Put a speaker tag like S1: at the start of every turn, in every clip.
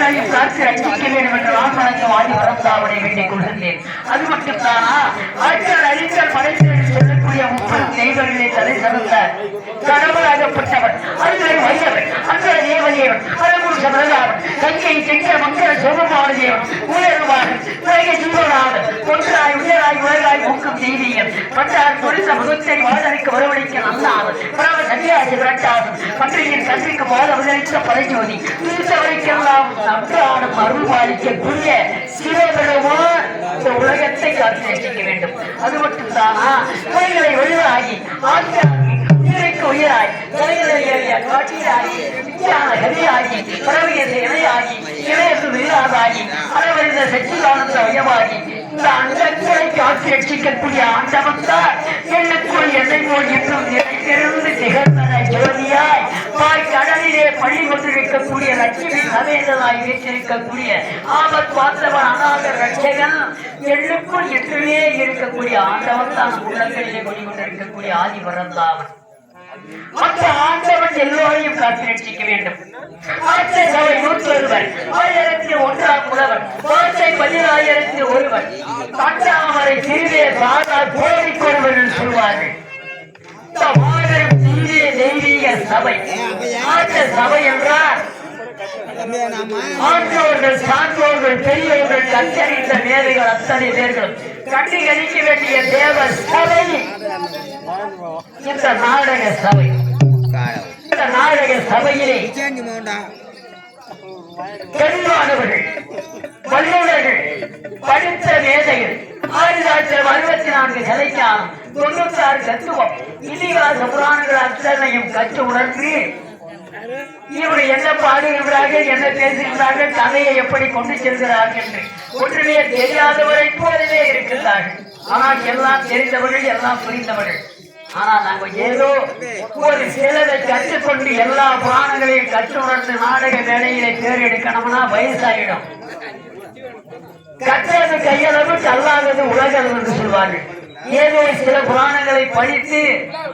S1: எல்லோரையும் காத்து ரட்சிக்க வேண்டும் என்ற வாசனத்தை வாங்கி வரந்தாவுடைய வேண்டிக் கொள்கின்றேன். அது மட்டும் தானா, ஆட்கள் அழித்தல் படைத்தல் சொல்லக்கூடிய 30 தெய்வங்களை தலை சிறந்த கடவுளாகப்பட்டவர் அருகரை வையவன், அன்றைய தேவதேவன், அரகுருஷ பிரதாவன், கங்கை செங்கிய மக்கள் சோமமான தேவன், உயர்வாகன், உலக ஜீவனாகன், ஒன்றாய் உயராய் உலகாய் மூக்கும் தெய்வீகன், பட்டார் பொருத்த முகத்தை வாதனைக்கு வரவழைக்க நல்லாவன், பரவ சன்னியாசி விரட்டாவன், பன்றையின் கன்றிக்கு வாத அவதரித்த பரஜோதி, தீர்த்தவரைக்கெல்லாம் நன்றாடும் அருள் பாலிக்கக்கூடிய சிவபெருமான் இந்த உலகத்தை காத்து ரசிக்க வேண்டும். அது மட்டும் தானா, உலகளை ஒளிவாகி ஆட்சி உயிராய் காட்சியாகி விஞ்ஞான கதியாகி பரவியது இணையாகி இணையது வீராதாகி அளவறிந்த சச்சிதானந்த வயமாகி இந்த அண்டங்களை காட்சி ரட்சிக்கக்கூடிய ஆண்டவன்தான் எண்ணுக்குள் என்னை போல் இன்னும் நிறைந்திருந்து திகழ்ந்தன ஜோதியாய் பாய் கடலிலே பள்ளி கொண்டிருக்கக்கூடிய லட்சுமி சமேதனாய் வீட்டிருக்கக்கூடிய ஆபத் பார்த்தவன் அநாத ரட்சகன் எண்ணுக்குள் என்றுமே இருக்கக்கூடிய ஆண்டவன் தான் உள்ளங்களிலே கொண்டிருக்கக்கூடிய ஆதி வரந்தாவன். மற்ற ஆண்டவன் எல்லோரையும் காத்து ரட்சிக்க வேண்டும். ஆட்சை சபை 101, 1001 புலவன், வாழ்க்கை 10,001, கட்டாமரை திருவே சாதா கோடிக்கொருவர்கள் சொல்வார்கள். தெய்வீக சபை ஆட்ச சபை என்றால் ஆற்றோர்கள் சான்றோர்கள் பெரியோர்கள் கற்றறிந்த மேதைகள் அத்தனை பேர்களும் கட்டி கழிக்க வேண்டிய தேவ சபை இந்த நாடக சபை. இந்த நாடக சபையிலே கண்மாணவர்கள், வல்லுநர்கள், படித்த மேதைகள் 1064 கலைக்காம் 96 தத்துவம் இதிகாச புராணங்கள் அத்தனையும் கற்று உணர்ந்து இவரு என்ன பாடுகிறார்கள், என்ன பேசுகிறார்கள், கதையை எப்படி கொண்டு செல்கிறார்கள் என்று ஒன்றுமே தெரியாதவரை போலவே இருக்கின்றார்கள். ஆனால் எல்லாம் தெரிந்தவர்கள், எல்லாம் புரிந்தவர்கள். ஆனால் நாங்கள் ஏதோ ஒரு சிலரை கற்றுக்கொண்டு எல்லா புராணங்களையும் கற்று உணர்ந்து நாடக வேலையிலே பேர் எடுக்கணும்னா வயசாயிடும். கற்றது கையளவு கல்லாதது உலகளவு என்று சொல்வார்கள். ஏதோ சில புராணங்களை படித்து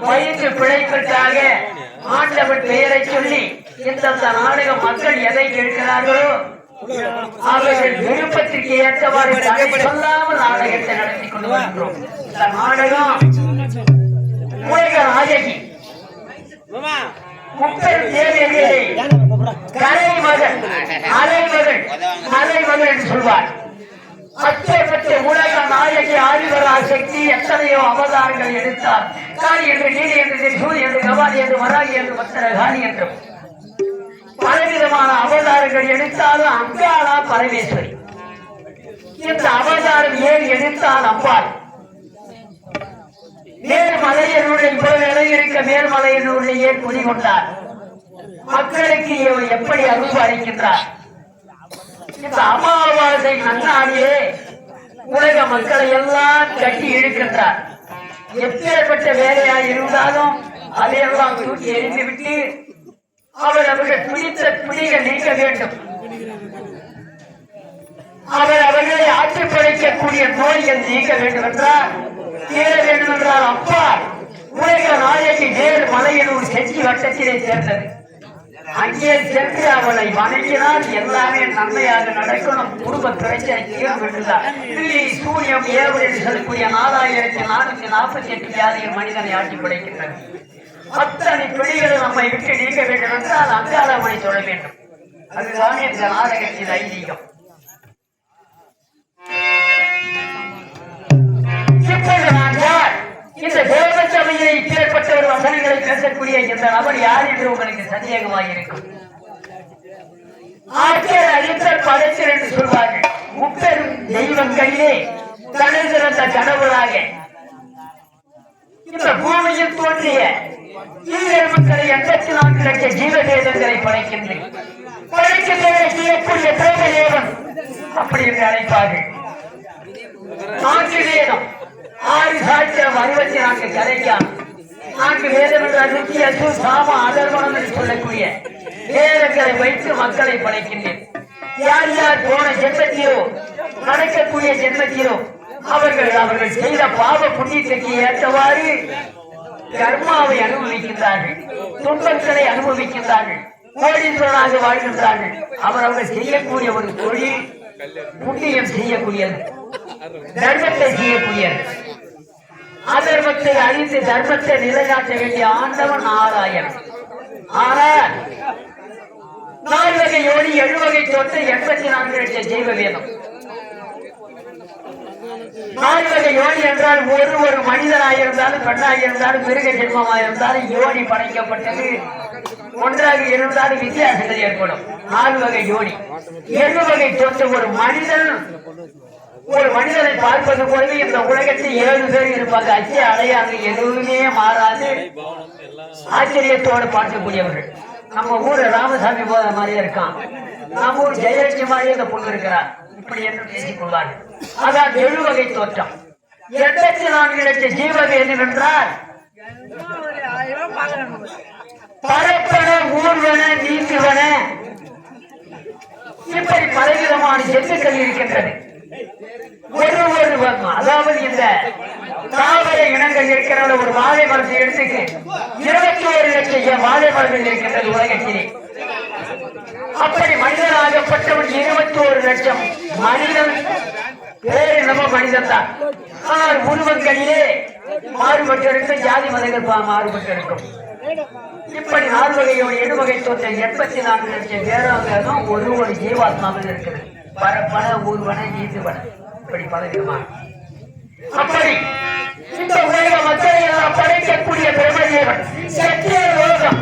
S1: வயிற்று பிழைப்பிற்காக ஆண்டவன் பெயரை சொல்லி இந்த நாடக மக்கள் எதை கேட்கிறார்களோ அவர்கள் விருப்பத்திற்கு ஏற்றவாறு சொல்லாமல் நாடகத்தை நடத்தி கொண்டு வருகிறோம். இந்த நாடகம் உலக நாயகி முப்பெரும் தேவியர்களை கலைமகள், அலைமகள், மலைமகள் என்று சொல்வார். அச்சப்பட்ட உலக நாயகி ஆதிவரா சக்தி எத்தனையோ அவதாரங்கள் எடுத்தார். காளி என்று, நீலி என்று, சூரி என்று, கவாலி என்று, வராகி என்று, பத்திரகாளி என்றும் பலவிதமான அவதாரங்கள் எடுத்தாலும் அங்காளா பரமேஸ்வரி. இந்த அவதாரம் ஏன் எடுத்தால் அம்பாள் மேல்மலையனுடைய இவ்வளவு இருக்க மேல்மலையனுடைய ஏன் குடிகொண்டார், மக்களுக்கு எப்படி அருள் அளிக்கின்றார். இந்த அமாவாசை நன்னாடியே உலக மக்களை எல்லாம் கட்டி இழுக்கின்றார். எப்பேற்பட்ட வேலையாக இருந்தாலும் அதையெல்லாம் தூக்கி எறிந்துவிட்டு அவர்கள் பிடித்த பிடிகள் நீக்க வேண்டும். அவர்களை ஆட்சி படைக்கக்கூடிய நோய்கள் நீக்க வேண்டும் என்றால், தீர வேண்டும் என்றால் அப்பா உலக நாயகி நேர் மலையனூர் செஞ்சி வட்டத்திலே சேர்ந்தது. அங்கே சென்று அவளை வணங்கினால் எல்லாமே நன்மையாக நடக்கணும். குடும்ப பிரச்சனை தீர்வு என்றுதான் சூரியம் ஏவல் என்று சொல்லக்கூடிய 4448 வியாதிகள் மனிதனை ஆட்சி படைக்கின்றன. அத்தனை பிடிகளும் நம்மை விட்டு நீக்க வேண்டும் என்றால் அங்காளம்மனை சொல்ல வேண்டும். அதுதான் இந்த நாடகத்தின் ஐதீகம். இந்த தேவ சபையை இப்பேற்பட்ட ஒரு வசனங்களை பேசக்கூடிய இந்த நபர் யார் என்று உங்களுக்கு சந்தேகமாக இருக்கும். ஆட்சியர் அழித்தல் படைத்தல் என்று சொல்வார்கள். முப்பெரும் தெய்வங்களிலே தலை சிறந்த கடவுளாக இந்த பூமியில் தோன்றிய மக்களை 84 லட்சம் ஜீவதேசங்களை படைக்கின்றேன். படைக்கின்றவரை செய்யக்கூடிய தேவதேவன் அப்படி என்று அழைப்பார்கள். 4 வேதம், 6 சாட்சியம், 64 கலைக்காம் 4 வேதம் என்ற நித்திய சாம அதர்வனம் என்று சொல்லக்கூடிய வேதங்களை வைத்து மக்களை படைக்கின்றேன். யார் யார் போன ஜென்மத்திலோ நடக்கக்கூடிய ஜென்மத்திலோ அவர்கள் செய்த பாவ புண்ணியத்துக்கு ஏற்றவாறு கர்மாவை அனுபவிக்கின்றார்கள், துன்பங்களை அனுபவிக்கின்றார்கள். கோடீஸ்வரனாக வாழ்கின்றார்கள். அவர்கள் செய்யக்கூடிய ஒரு தொழில் புண்ணியம் செய்யக்கூடியது, தர்மத்தை செய்யக்கூடியது. அதர்மத்தை அழித்து தர்மத்தை நிலைநாட்ட வேண்டிய ஆண்டவன் நாராயணன். ஆனால் 4 வகை யோனி 7 வகை தொட்டு 84 லட்சம் ஜீவ வேதம். 4 வகை யோனி என்றால் ஒரு மனிதனாயிருந்தாலும் பெண்ணாயிருந்தாலும் மிருக ஜென்மமாயிருந்தாலும் யோனி படைக்கப்பட்டது ஒன்றாக இருந்தாலும் வித்தியாசங்கள் ஏற்படும். 4 வகை யோனி 7 வகை தொட்டு ஒரு மனிதனை பார்ப்பது போலவே இந்த உலகத்தில் 7 பேர் இருப்பாங்க. அச்சை அடையாங்க, எதுவுமே மாறாது ஆச்சரியத்தோடு பார்க்கக்கூடியவர்கள். நம்ம ஊர் ராமசாமி போத மாதிரியே இருக்கான், நம்ம ஊர் ஜெயலட்சுமி மாதிரியே இந்த பொண்ணு இருக்கிறார், இப்படி என்று பேசிக் கொள்வார்கள். அதான் 7 வகை தோற்றம். 84 லட்சம் ஜீவகை என்னவென்றால் பரப்பன, ஊர்வன, நீந்துவன, இப்படி பலவிதமான ஜெத்துக்கள் இருக்கின்றது. அதாவது இந்த தாவர இனங்கள் இருக்கிற ஒரு வாழை மரத்தை எடுத்துக்கு 21 லட்சம் வாழை மரங்கள் இருக்கின்றது உலகத்திலே. அப்படி மனிதனாகப்பட்டவன் 21 லட்சம் மனிதன் வேறு நம்ம மனிதன் தான். ஆனால் உருவங்களிலே மாறுபட்டு இருக்கும், ஜாதி மதங்கள் மாறுபட்டு இருக்கும். இப்படி 4 வகையோடு 7 வகை தோற்றம் 84 லட்சம் பேராக ஒரு ஜீவாத்மாவில் இருக்கிறது. பரப்பன, ஊர்வன, நீந்துவன, இப்படி பலவிதமான. அப்படி இந்த உலக மக்களை எல்லாம் படைக்கக்கூடிய பிரம்மதேவன் சத்திய லோகம்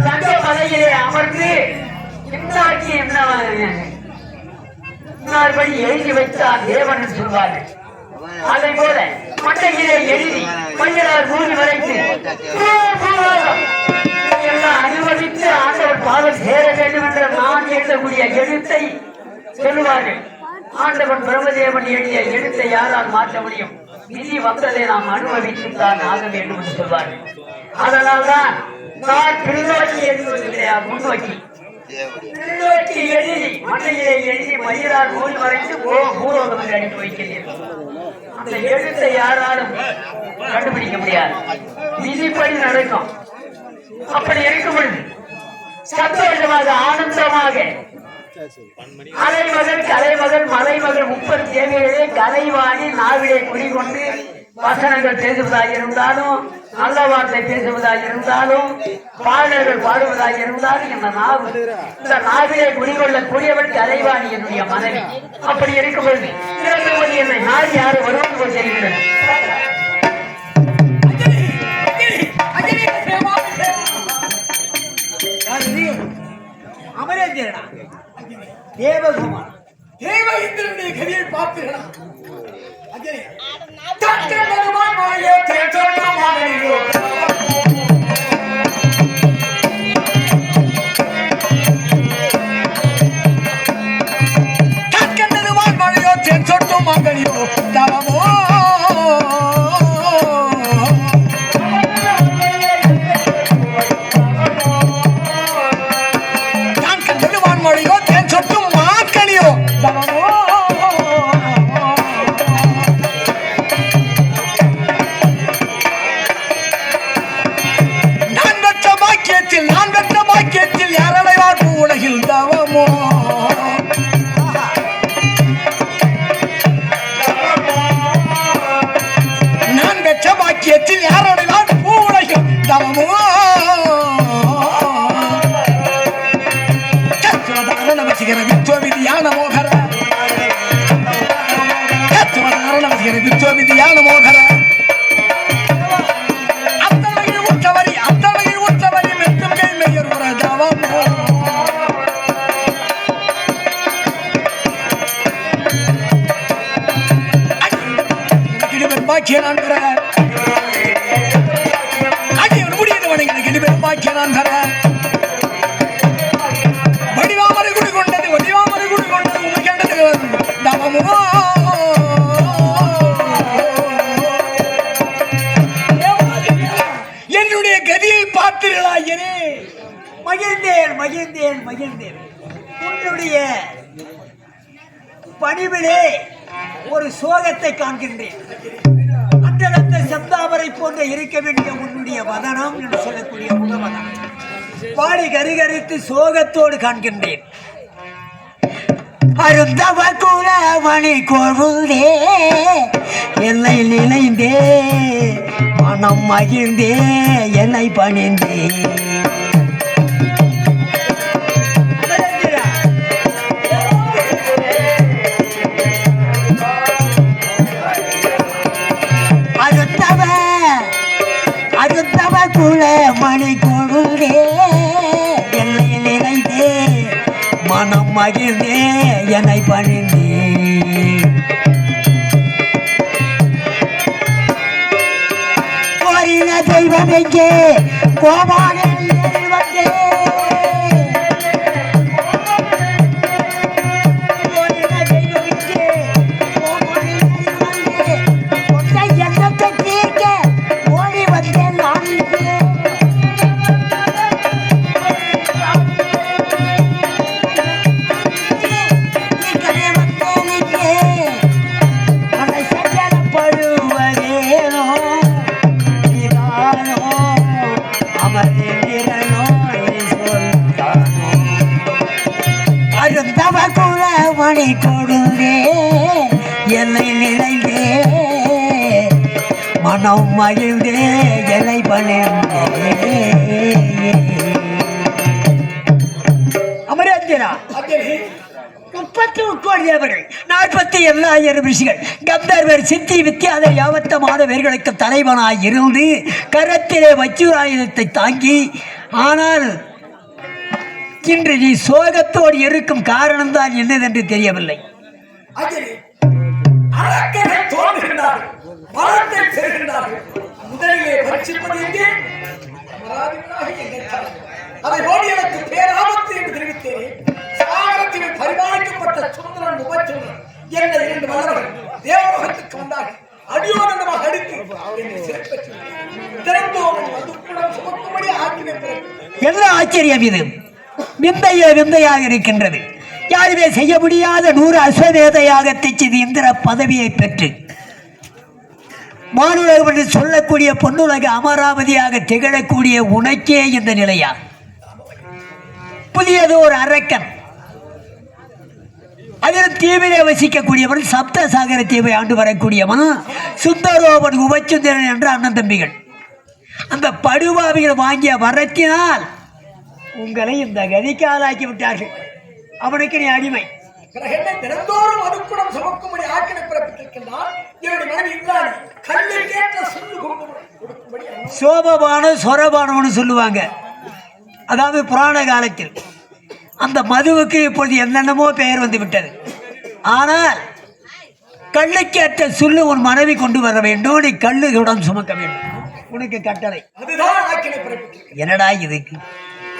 S1: தங்க மலையிலே அமர்ந்து இன்னாக்கி இன்னார்படி எழுதி வைத்தார் தேவன் சொல்வார்கள். அதை போல மண்டையிலே எழுதி மஞ்சளால் மூடி வரைத்து எல்லாம் அனுமதித்து ஆண்டவர் பாதம் சேர வேண்டும் என்ற நான் எழுதக்கூடிய எழுத்தை சொல்லுவார்கள். ஆண்டவன் பிரம்மதேவன் எழுதிய எழுத்தை யாரால் மாற்ற முடியும்? விதி வந்ததை நாம் அனுபவித்துத்தான் ஆக வேண்டும் என்று சொல்வார்கள். அதனால்தான் நான் பின்னோக்கி எழுதுவது கிடையாது, முன்னோக்கி பின்னோக்கி எழுதி மண்ணையிலே எழுதி மயிலால் மூடி வரைத்து பூர்வகம் என்று அனுப்பி வைக்கிறேன். அந்த எழுத்தை யாராலும் கண்டுபிடிக்க முடியாது, விதிப்படி நடக்கும். அப்படி இருக்கும் பொழுது சந்தோஷமாக ஆனந்தமாக அலைமகள் கலைமகள் மலைமகள் 30 தேவைகளே கலைவாணி நாவிலே குடிகொண்டு வசனங்கள் பேசுவதாக இருந்தாலும், நல்ல வார்த்தை பேசுவதாக இருந்தாலும், பாடல்கள் பாடுவதாக இருந்தாலும் இந்த நாவிலே குடிகொள்ளக்கூடியவள் கலைவாணி என்னுடைய மனைவி. அப்படி இருக்கும் பொழுது என்னை யார் வருவது போல் தெரிகிறது.
S2: அமரேந்திரனா தேவகுமார் தேவ இந்திரனுடைய கதியை பார்த்தீர்களா? கற்கண்டது வான்மழையோ தேன் சொட்டும் மங்களையோ தவமோ வடிவாமலை குடி கொண்டது தவமோ என்னுடைய கதியை பார்த்தீர்களா? மகிழ்ந்தேன். உன்னுடைய பணிவிலே ஒரு சோகத்தை காண்கின்றேன். அண்டலத்த சந்தாமரை போன்ற இருக்க வேண்டிய உன்னுடைய வதனம் என்று சொல்லக்கூடிய முகவதனம் பாடி கரிகரித்து சோகத்தோடு காண்கின்றேன். அருந்தவ குலமணி கொழுந்தே என்னை நினைந்தே மனம் மகிழ்ந்தே என்னை பணிந்தே. அருந்தவ குலமணி கொழுந்தே என்னை நினைந்தே மனம் மகிழ்ந்தே என்னை பணிந்தே. கோரின தெய்வம் எங்கே கோபாலே வந்தே. கோரின தெய்வம் எங்கே கோபாலே வந்தே. கொண்டை எண்ணத்தை தீர்க்க ஓடி வந்தேன் நான் இங்கே. அருந்தவ குலமணி கொழுந்தே என்னை நினைந்தே மனம் மகிழ்ந்தே என்னை பணிந்தே. அமரேந்திரா 30 தேவர்கள் 47,000 ரிஷிகள் கந்தர்வர் சித்தி வித்தியாத யாவத்தமான வேர்களுக்கு தலைவனாய் இருந்து கரத்திலே வஜ்ராயுதத்தை தாங்கி, ஆனால் இன்று நீ சோகத்தோடு இருக்கும் காரணம்தான் என்னதென்று தெரியவில்லை.
S3: பரிமாறிக்கப்பட்ட சுந்தரன் உபச்சுந்தரன் என்ற 2 மன்னர்கள் தேவலோகத்துக்கு வந்தார்கள். அடியோதனமாக அடித்து
S2: என்ன ஆச்சரியம் இது! விந்தையாக இருக்கின்றது. யாருமே செய்ய முடியாத 100 அஸ்வமேத யாகத்தை செய்து இந்திர பதவியை பெற்று மானுலகம் என்று சொல்லக்கூடிய பொன்னுலக அமராவதியாக திகழக்கூடிய உனக்கே இந்த நிலையா? புதியது ஒரு அரக்கன், அதில் தீவிலே வசிக்கக்கூடியவன், சப்தசாகர தீவை ஆண்டு வரக்கூடியவன் சுந்தரோபன் உபச்சுந்தரன் என்ற அண்ணன் தம்பிகள். அந்த படுபாவிகள் வாங்கிய வரத்தினால் உங்களை இந்த கதிக்கு ஆளாக்கி விட்டார்கள். அவனுக்கு நீ அடிமை.
S3: தினந்தோறும் அதுக்குடம் சுமக்கும்படி ஆக்கினை பிறப்பித்திருக்கின்றான்.
S2: சோபபானம் சொரபானம்னு சொல்லுவாங்க. அதாவது புராண காலத்தில் அந்த மதுவுக்கு இப்பொழுது என்னென்னமோ பெயர் வந்து விட்டது. ஆனால் கல்லுக்கேற்ற சொல்லு உன் மனைவி கொண்டு வர வேண்டும், நீ கல்லுடன் சுமக்க வேண்டும், உனக்கு கட்டளை. என்னடா இதுக்கு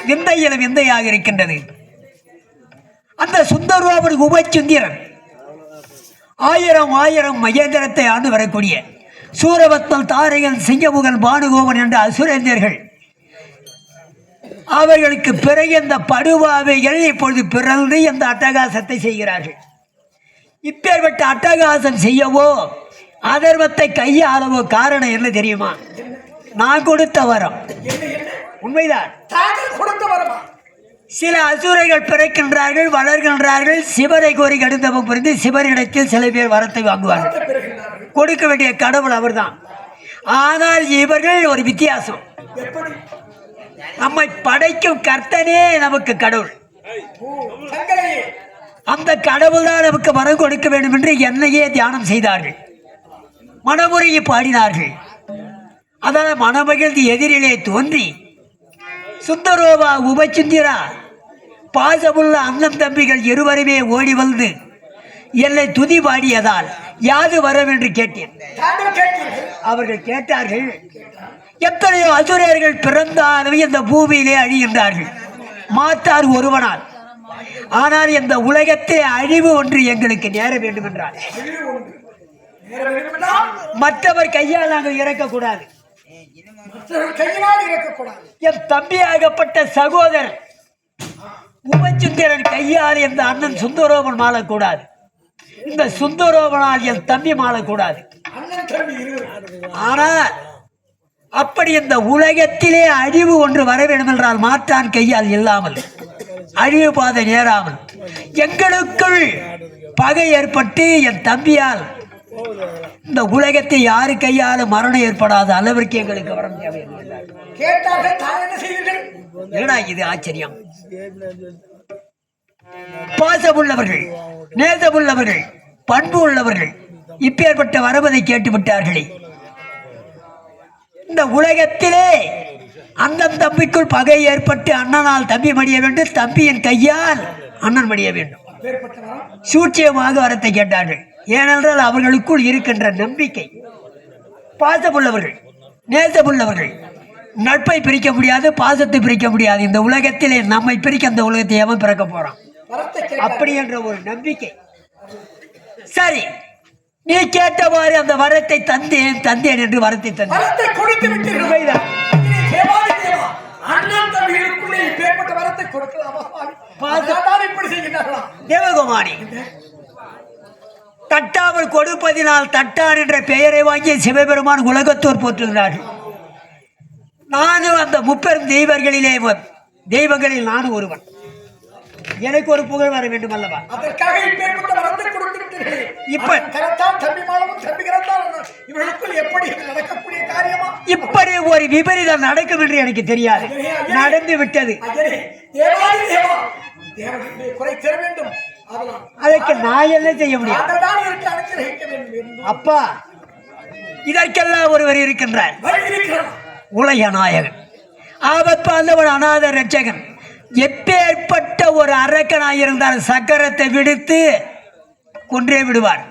S2: விந்தையாக இருக்கின்றது. அந்த சுந்தரோபன் உபச்சுந்திரன் 1000 மகேந்திரத்தை ஆண்டு வரக்கூடிய சூரபத்மன், தாரையன், சிங்கமுகன், பானுகோபன் என்ற அசுரேந்தியர்கள், அவர்களுக்கு பிறகு இந்த படுபாவைகள் இப்பொழுது பிறந்து இந்த அட்டகாசத்தை செய்கிறார்கள். இப்பேற்பட்ட அட்டகாசம் செய்யவோ அதர்மத்தை கையாளவோ காரணம் என்ன தெரியுமா? நான் கொடுத்த வரம். உண்மைதான். சில அசுரைகள் பிறக்கின்றார்கள், வளர்கின்றார்கள், சிவரை கோரி கடுந்தவம் புரிந்து சிவரிடத்தில் சில பேர் வரத்தை வாங்குவார்கள். கொடுக்க வேண்டிய கடவுள் அவர்தான். ஆனால் இவர்கள் ஒரு வித்தியாசம். நம்மை படைக்கும் கர்த்தனே நமக்கு கடவுள். அந்த கடவுள் தான் நமக்கு வரம் கொடுக்க வேண்டும் என்று என்னையே தியானம் செய்தார்கள், மனமுறையை பாடினார்கள். அதனால் மனமகிழ்ந்து எதிரிலே தோன்றி சுந்தரோபா உபச்சுந்திரா பாசமுள்ள அண்ணன் தம்பிகள் இருவருமே ஓடி வந்து என்னை துதி பாடியதால் யாது வரம் என்று கேட்டேன். அவர்கள் கேட்டார்கள், எத்தனையோ அசுரர்கள் பிறந்தாலும் இந்த பூமியிலே அழிகின்றார்கள், மாற்றார் ஒருவனால். ஆனால் இந்த உலகத்தை அழிவு ஒன்று எங்களுக்கு நேர வேண்டும் என்றார். மற்றவர் கையால் நாங்கள் இறக்கக்கூடாது. என் தம்பியாகப்பட்ட சகோதரன் உபச்சுந்திரன் கையால் இந்த அண்ணன் சுந்தரோபன் மாளக்கூடாது, இந்த சுந்தரோபனால் என் தம்பி மாளக்கூடாது. ஆனால் அப்படி இந்த உலகத்திலே அழிவு ஒன்று வர வேண்டும் என்றால் மாற்றான் கையால் இல்லாமல் அழிவு பாதை நேராமல் எங்களுக்குள் பகை ஏற்பட்டு என் தம்பியால் இந்த உலகத்தை யாரு கையாலும் மரணம் ஏற்படாத அளவிற்கு எங்களுக்கு வரம் தேவையில்லை.
S3: கேட்டார்கள் தான் என்ன செய்வீர்கள்?
S2: என்னடா இது ஆச்சரியம்! பாசமுள்ளவர்கள், நேசமுள்ளவர்கள், பண்பு உள்ளவர்கள் இப்பேற்பட்ட வரவதை கேட்டு விட்டார்களே. இந்த உலகத்திலே அண்ணன் தம்பிக்குள் பகை ஏற்பட்டு அண்ணனால் தம்பி மடிய வேண்டும், தம்பியின் கையால் அண்ணன் மடிய வேண்டும். சூட்சியமாக வரத்தை கேட்டார்கள். ஏனென்றால் அவர்களுக்குள் இருக்கின்ற நம்பிக்கை. பாசமுள்ளவர்கள், நேசமுள்ளவர்கள் நட்பை பிரிக்க முடியாது, பாசத்தை பிரிக்க முடியாது. இந்த உலகத்திலே நம்மை பிரிக்க அந்த உலகத்தை எவன் பிறக்க போறான்? அப்படி என்ற ஒரு நம்பிக்கை. சரி, நீ கேட்டவாறு அந்த வரத்தை தந்தேன் தந்தேன் என்று வரத்தை தந்தேன்
S3: கொடுத்து விட்டீர்கள்.
S2: தேவகுமாரி, தட்டாமல் கொடுப்பதினால் தட்டான் என்ற பெயரை வாங்கிய சிவபெருமான் உலகத்தோர் போற்றுகிறார்கள். நானும் அந்த முப்பெரும் தெய்வங்களில் நானும் ஒருவன். எனக்கு ஒரு புகழ் வர வேண்டும் அல்லவா? இப்படி ஒரு விபரீதம் நடக்கும் என்று எனக்கு தெரியாது. நடந்து விட்டது. அதற்கு நான் என்ன செய்ய முடியும்? அப்பா, இதற்கெல்லாம் ஒருவர் இருக்கின்றார். உலக நாயகன், ஆபத்தாந்தவன், அநாத ரட்சகன். எப்பேற்பட்ட ஒரு அரக்கனாயிருந்தால் சக்கரத்தை விடுத்து கொன்றே விடுவார்.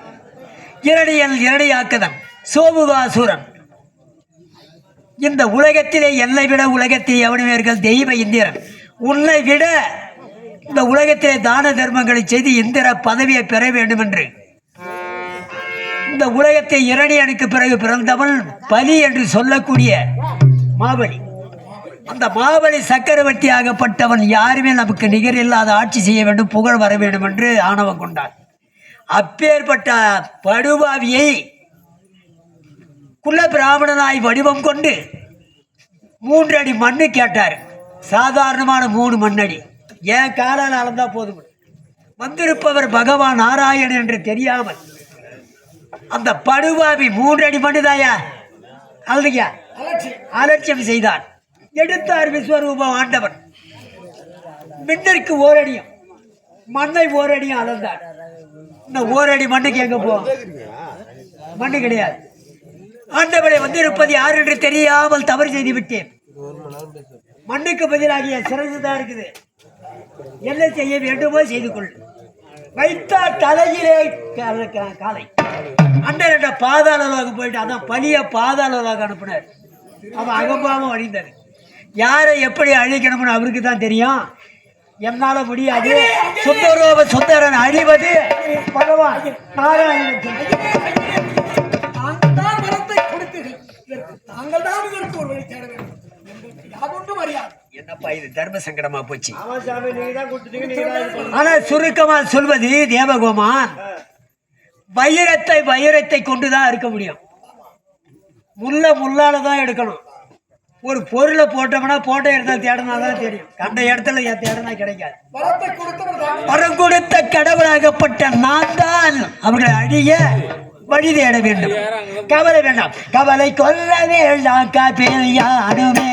S2: இரணியாக்குதன், சோமுகாசுரன். இந்த உலகத்திலே என்னை விட உலகத்தில் எவனுமேர்கள் தெய்வ இந்திரன். உன்னை விட இந்த உலகத்திலே தான தர்மங்களை செய்து இந்திர பதவியை பெற வேண்டும் என்று இந்த உலகத்தை இரணியனுக்கு பிறகு பிறந்தவன் பலி என்று சொல்லக்கூடிய மாபலி. அந்த மாபலி சக்கரவர்த்தி ஆகப்பட்டவன் யாருமே நமக்கு நிகர் இல்லாத ஆட்சி செய்ய வேண்டும், புகழ் வர வேண்டும் என்று ஆணவம் கொண்டான். அப்பேற்பட்ட படுபாவியை குல பிராமணனாய் வடிவம் கொண்டு 3 அடி மண்ணு கேட்டார். சாதாரணமான 3 மண்ணடி ஏன் காலால் அளந்தா போதும். வந்திருப்பவர் பகவான் நாராயணன் என்று தெரியாமல் அந்த படுபாவி 3 அடி மண்ணுதாயா அல்லையா அலட்சியம் செய்தார். எடுத்தார் விஸ்வரூப ஆண்டவன். மின்னருக்கு 1 அடியும் மண்ணை 1 அடியும் அளந்தார். இந்த 1 அடி மண்ணுக்கு எங்க போவோம்? மண்ணு கிடையாது. ஆண்டவனை வந்திருப்பது யார் என்று தெரியாமல் தவறு செய்து விட்டேன். மண்ணுக்கு பதிலாகிய சிறந்துதான் இருக்குது. என்ன செய்ய வேண்டுமோ செய்து கொள். வைத்தார் தலையிலே காலை. அண்ணன் என்ற பாதாள லோகம் போயிட்டு அதான் பலிய பாதாள லோகம் அனுப்பினார். அவன் அகம்பாவம் அழிந்தார். யாரை எப்படி அழிக்கணும்னு அவருக்கு தான் தெரியும். என்னால முடியாது. சுந்தரன் அழிவது பகவான் நாராயணன். என்னப்பா இது தர்ம சங்கடமா போச்சு. ஆனா சுருக்கமா சொல்வது தேவகோமான், வைரத்தை கொண்டுதான் இருக்க முடியும். முள்ளாலதான் எடுக்கணும். ஒரு பொருளை போட்டோம்னா போட்ட இடத்துல தேடினாதான் தெரியும். கண்ட இடத்துல தேடினா கிடைக்காது. வரம் கொடுத்த கடவுளாகப்பட்ட நான் தான் அவர்களை அழிய வழி தேட வேண்டும். கவலை வேண்டாம், கவலை கொல்ல வேண்டாம் காப்பேயானுமே.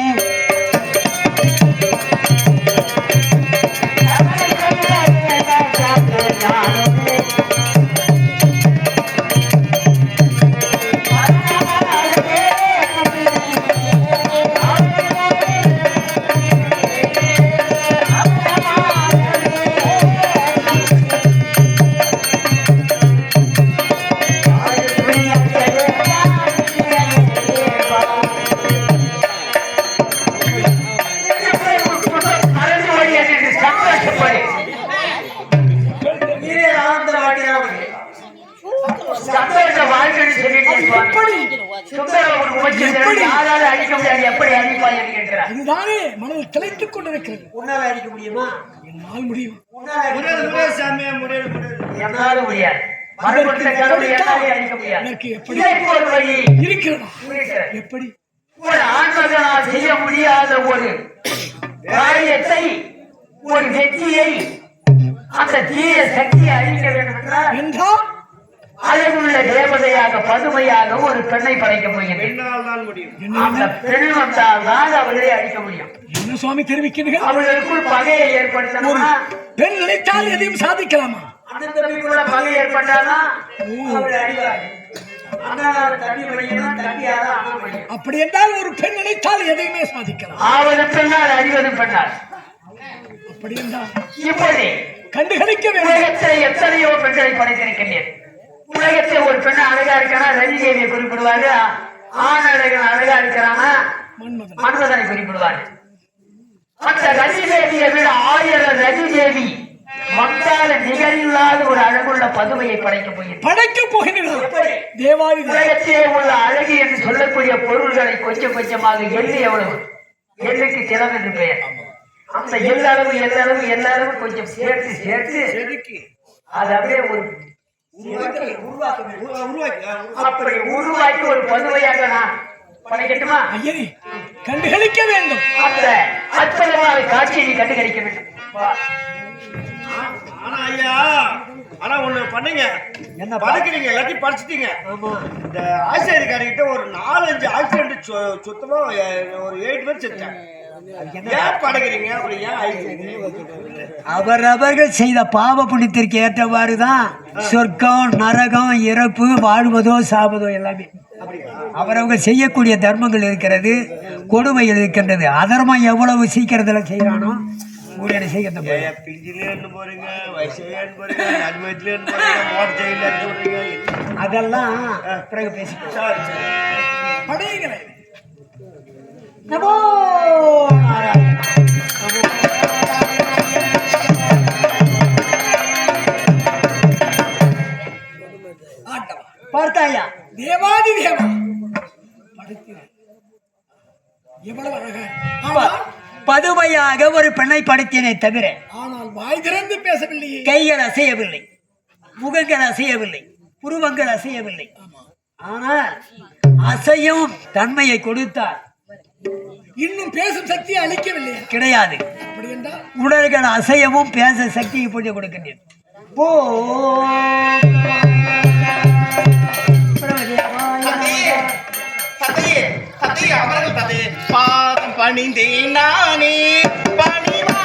S3: மனதில் திளைத்துக் கொண்டிருக்கிறது.
S2: உன்னால அடிக்க முடியுமா?
S3: என்னால் முடியும்.
S2: எப்படி
S1: ஒரு ஆண்மகனால் செய்ய முடியாத ஒரு காரியத்தை, ஒரு வெற்றியை, அந்த தீய சக்தியை அழிக்க வேண்டும் என்றால் அழகுள்ள தேவதையாக பதுமையாக ஒரு பெண்ணை படைக்க முடியும். அந்த பெண் வந்தால் தான் அவர்களை அழிக்க முடியும்.
S3: என்ன சுவாமி தெரிவிக்கிறீர்கள்?
S1: அவர்களுக்குள் பகையை ஏற்படுத்தணும்.
S3: பெண் நினைத்தால் எதையும் சாதிக்கலாமா?
S1: அண்ணன் தம்பிக்குள்ள பகை ஏற்பட்டாதான் அவர்களை அழிவார்கள்.
S3: அப்படி என்றால் ஒரு பெண் நினைத்தால் எதையுமே சாதிக்கலாம்.
S1: ஆவது பெண்ணால் அழிவது பெண்ணால்.
S3: அப்படி என்றால்
S1: இப்படி
S3: கண்டுகளிக்க வேண்டும்.
S1: உலகத்தில் எத்தனையோ பெண்களை படைத்திருக்கின்றேன். உலகத்தில் ஒரு பெண்ணை அழகா இருக்கானா ரஜிதேவியை குறிப்பிடுவாங்க. ஆண் அழகன் அழகா இருக்கிறானா மன்மதனை குறிப்பிடுவாங்க. அந்த ரஜிதேவியை விட 1000 ரஜிதேவி வந்தால நிகழில்லாத ஒரு அழகுள்ள பதுமையை படைக்க போகிறீர்கள். உலகத்திலே உள்ள அழகு என்று சொல்லக்கூடிய பொருள்களை கொஞ்சம் கொஞ்சமாக எள்ளு எவ்வளவு எள்ளுக்கு திறம் என்று பெயர். அந்த எல்லாரும் கொஞ்சம் சேர்த்து அது அப்படியே ஒரு அப்படி உருவாக்கி ஒரு பதுமையாக நான் படைக்கட்டுமா?
S3: கண்டுகளிக்க வேண்டும்.
S1: அந்த அற்புதமான காட்சியை கண்டுகளிக்க வேண்டும்.
S4: ஆனா ஐயா, ஆனா ஒண்ணு பண்ணுங்க, என்ன படுக்கிறீங்க எல்லாத்தையும் படிச்சுட்டீங்க. இந்த ஆசிரியர்கிட்ட ஒரு 4-5 ஆக்சிடென்ட் சுத்தமா ஒரு 8 பேர் செத்தாங்க. ஏன் படுக்கிறீங்க? அப்படி ஏன்?
S2: அவரவர்கள் செய்த பாவ புண்ணியத்திற்கு ஏற்றவாறுதான் சொர்க்கம், நரகம், இறப்பு, வாழ்வதோ சாவதோ எல்லாமே அவரவர்கள் செய்யக்கூடிய தர்மங்கள் இருக்கிறது, கொடுமைகள் இருக்கின்றது. அதர்மம் எவ்வளவு சீக்கிரத்துல செய்யறானோ உடனே செய்ய அதெல்லாம் பிறகு பேசிக்கிறேன். நமோ பார்த்தாயா
S3: தேவாதி தேவா எவ்வளவு அழகா
S2: பதுமையாக ஒரு பெண்ணை படைத்தேனே தவிர
S3: ஆனால் வாய் திறந்து பேசவில்லையே.
S2: கைகள் அசையவில்லை, முகங்கள் அசையவில்லை, புருவங்கள் அசையவில்லை. ஆனால் அசையும் தன்மையை கொடுத்தார்.
S3: இன்னும் பேசும் சக்தியை அளிக்கவில்லை. கிடையாது. அப்படி என்றால்
S2: உடல்கள் அசையவும் பேச சக்தியை பூஜை கொடுக்கின்றேன்.
S4: பாதம் பணிந்தேன் நானே பணிவா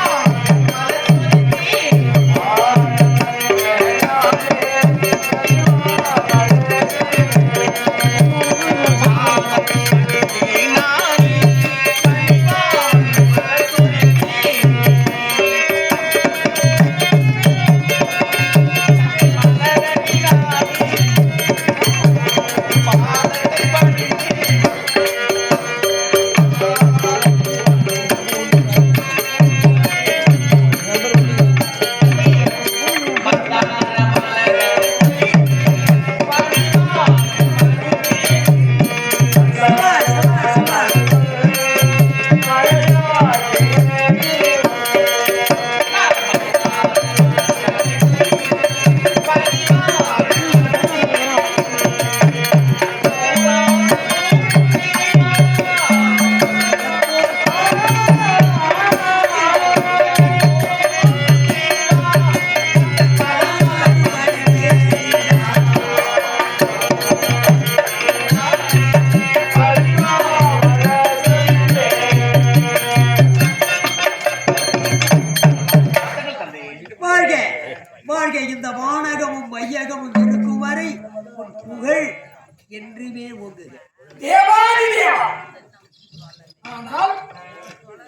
S2: இந்த வானகமும் மையகமும் இருக்கும் வரை புகழ் என்றுமே ஓங்குக.
S3: ஆனால்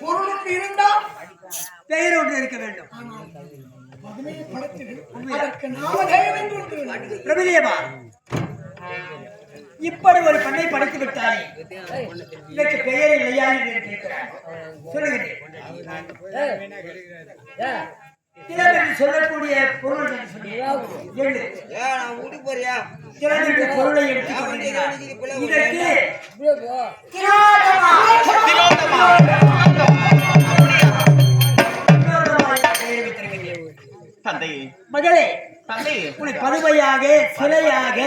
S3: பொருளும் இருந்தால்
S2: பெயர் ஒன்று இருக்க வேண்டும். பிரபுதேவா, இப்படி ஒரு பெண்ணை படைத்து விட்டாரே, இதற்கு பெயர் இல்லையா என்று கேட்கிறார். சொல்லுகிறேன். சொல்லக்கூடிய பொருள் பொருளை மகளே, பதுமையாக சிலையாக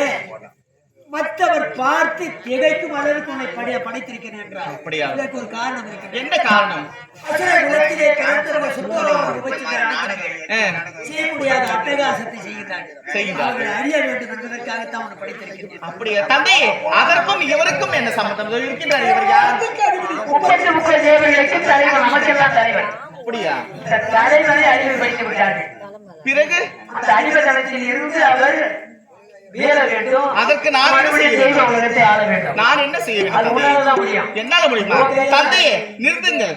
S2: மற்றவர் பார்த்து திகைக்கும் அளவுக்கு உன்னை படைத்திருக்கிறேன் என்றார்.
S5: அப்படியா?
S2: இதற்கு ஒரு காரணம் இருக்கிறது.
S5: என்ன காரணம்?
S2: அசுர குலத்திலே பிறந்தவர் சுந்தரராமன் செய்ய முடியாத அட்டகாசத்தை செய்கிறார்கள். அவர்கள் அறிய வேண்டும் என்பதற்காகத்தான் உன்னை படைத்திருக்கிறேன்.
S5: அப்படியா தந்தை? அதற்கும் இவருக்கும் என்ன சம்பந்தம் இருக்கின்றார்? இவர் யார்?
S1: 33 தேவர்களுக்கு தலைவர், நமக்கெல்லாம் தலைவர்.
S5: அப்படியா?
S1: இந்த தலைவரை அறிவு வைத்து விட்டார்கள்.
S5: பிறகு
S1: அந்த அறிவதளத்தில் இருந்து அவர் வேற வேண்டும்.
S5: அதற்கு நான் என்ன செய்ய
S1: தெய்வ
S5: வேண்டும்?
S1: உலகத்தை ஆள வேண்டும்.
S5: நான் என்ன செய்ய
S1: அது
S5: வேண்டும்?
S1: உன்னாலதான் முடியும்.
S5: என்னால முடியுமா? தந்தையே நிறுத்துங்கள்.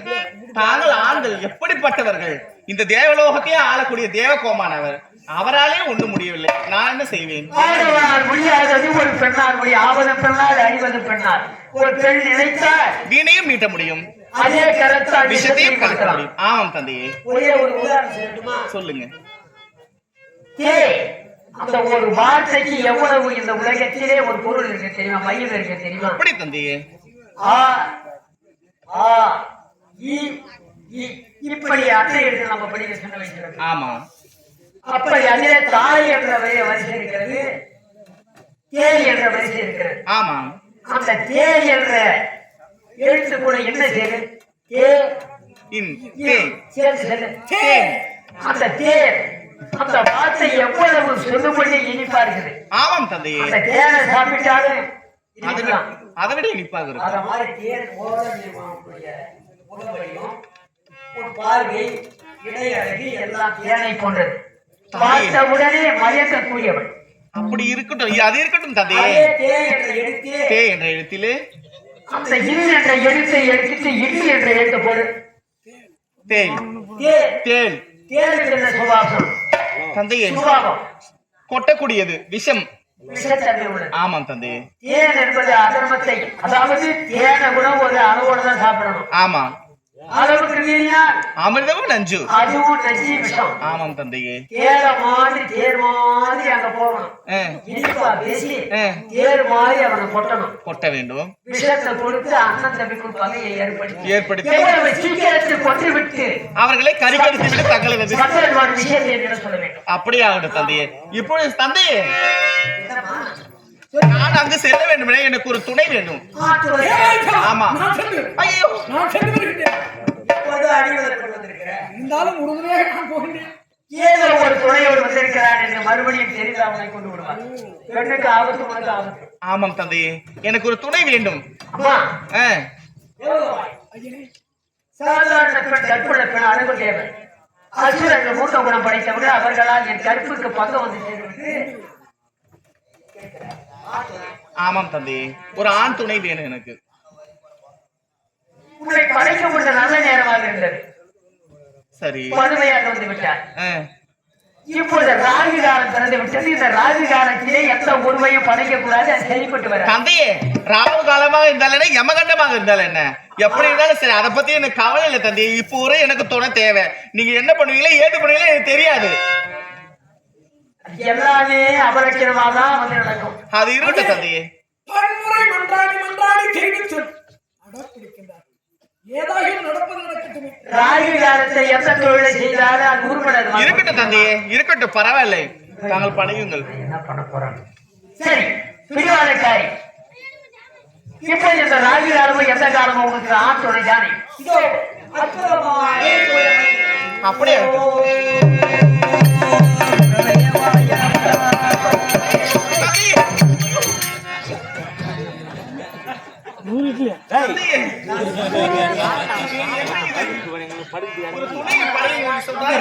S5: தாங்கள் ஆண்கள் எப்படிப்பட்டவர்கள்? இந்த தேவலோகத்தையே ஆளக்கூடிய தேவகோமானவர். அவராலே ஒன்றும் முடியவில்லை. நான் என்ன செய்வேன்?
S1: ஆடவனால் முடியாதது ஒரு பெண்ணால் முடியும். ஆவது பெண்ணால், அழிவது பெண்ணால். ஒரு பெண் நினைத்தால்
S5: வீணையும் மீட்ட முடியும்,
S1: அதே கருத்தால்
S5: விஷத்தையும் கலக்க முடியும். ஆமாம் தந்தையே.
S1: ஒரே ஒரு உதாரணம் சொல்லட்டுமா?
S5: சொல்லுங்க.
S1: அந்த ஒரு வார்த்தைக்கு எவ்வளவு இந்த உலகத்திலே ஒரு பொருள் இருக்கு தெரியுமா? மையம் இருக்கு தெரியுமா?
S5: அப்படி தந்தையே.
S1: ஆ ஆ இ இ இப்படி அட்டை எடுத்து நம்ம படிக்க சொன்ன வைக்கிறது.
S5: ஆமா.
S1: அப்படி அதிலே தாய் என்ற வரிசை இருக்கிறது, தே என்ற வரிசை இருக்கிறது.
S5: ஆமா.
S1: அந்த தே என்ற எழுத்து கூட என்ன செய்யுது? தே
S5: இன் தே
S1: சேர்ந்து அந்த தேர், அந்த வார்த்தை எவ்வளவு சொல்லும்படி இனிப்பா இருக்குது.
S5: ஆமாம் தந்தையே.
S1: அந்த தேனை சாப்பிட்டாலும் இனிக்கலாம்.
S5: அதை விட இனிப்பாக இருக்கும்.
S1: அத மாதிரி தேன் போதக்கூடிய முகவரியும் ஒரு பார்வை, இடை அழகு எல்லாம் தேனை போன்றது. பார்த்த உடனே மயக்கக்கூடியவள்.
S5: அப்படி இருக்கட்டும், அது இருக்கட்டும் தந்தையே.
S1: அதே தே என்ற எழுத்து,
S5: தே என்ற எழுத்திலே
S1: அந்த இல் என்ற எழுத்தை எடுத்துட்டு இல் என்ற எழுத்து போடு.
S5: தேன்
S1: தே
S5: தேன்
S1: தேனுக்கு என்ன சுபாவம்?
S5: தந்தையே.
S1: சுபாவம்
S5: கொட்டக்கூடியது, விஷம்.
S1: விஷத்தன்மை உள்ளது.
S5: ஆமாம் தந்தையே.
S1: தேன் என்பது அதர்மத்தை, அதாவது தேனை கூட ஒரு அளவோடு தான் சாப்பிடணும்.
S5: ஆமா.
S1: அளவுக்கு மீறியா
S5: அமிர்தமும் நஞ்சு,
S1: அதுவும் நஞ்சி விஷம்.
S5: ஆமாம் தந்தையே.
S1: தேர மாதிரி தேர் மாதிரி அங்க போகணும். இனிப்பா பேசி தேர் மாதிரி அவனை கொட்டணும்.
S5: கொட்ட வேண்டும்.
S1: விஷத்தை கொடுத்து அண்ணன் தம்பிக்குள் பகையை
S5: ஏற்படுத்தி
S1: சீக்கிரத்தில் கொண்டு விட்டு
S5: அவர்களை கறிக்கடித்து விட்டு தங்களது
S1: மக்கள் விஷயத்தை என்ன சொல்ல வேண்டும்?
S5: அப்படியாகட்டும் தந்தையே. இப்பொழுது தந்தையே, நான் அங்கு செல்ல வேண்டும். எனக்கு ஒரு துணை வேண்டும். ஆமா. ஐயோ,
S3: இருந்தாலும் உறுதுணையாக நான் போகின்றேன்.
S1: ஏதோ ஒரு துணையோடு வந்திருக்கிறான் என்று மறுபடியும் தெரிந்து அவனை கொண்டு விடுவார். பெண்ணுக்கு ஆபத்து, உனக்கு ஆபத்து.
S5: ஆமாம் தந்தையே, எனக்கு ஒரு துணை வேண்டும்.
S1: அம்மா, சாதாரண பெண், கற்புள்ள பெண், அழகு தேவை. அசுரர்கள் மூத்த குணம் படைத்தவர்கள். அவர்களால் என் கற்புக்கு பக்கம் வந்து சேர்ந்து.
S5: ஆமாம் தந்தையே, ஒரு ஆண் துணை வேணும் எனக்கு.
S1: உன்னை படைக்க முடிந்த நல்ல நேரமாக இருந்தது.
S5: சரி,
S1: பதுமையாக வந்து விட்டார். இப்பொழுது ராகு காலம் திறந்து விட்டது. இந்த ராகு காலத்திலே எந்த உருவையும் படைக்க கூடாது. அது சரிப்பட்டு வர
S5: தந்தையே, ராகு காலமாக இருந்தாலும் என்ன, யமகண்டமாக இருந்தாலும் என்ன, எப்படி இருந்தாலும் சரி, அதை பத்தி எனக்கு கவலை இல்லை தந்தையே. இப்போ ஒரு எனக்கு துணை தேவை. நீங்க என்ன பண்ணுவீங்களோ ஏது பண்ணுவீங்களோ எனக்கு தெரியாது.
S1: எல்லாமே அபலட்சணமாக தான் வந்து நடக்கும்.
S5: அது இருக்கட்டும் தந்தையே.
S3: பன்முறை மன்றாடி மன்றாடி தெரிவித்தோம். அடப்பிடிக்கின்றார். ஏதாயும் நடப்பது நடக்கட்டும்.
S1: ராகு காலத்தை எந்த தொழிலை செய்தாலும் அது உருப்படாது.
S5: இருக்கட்டும் தந்தையே, இருக்கட்டும், பரவாயில்லை. தாங்கள் பணியுங்கள்.
S1: என்ன பண்ண போறாங்க? சரி, பிடிவாதக்காரி. இப்ப இந்த ராகு காலமும் எந்த காலமும் உங்களுக்கு ஆண் துணை தானே? இதோ அற்புதமாக
S5: அப்படியே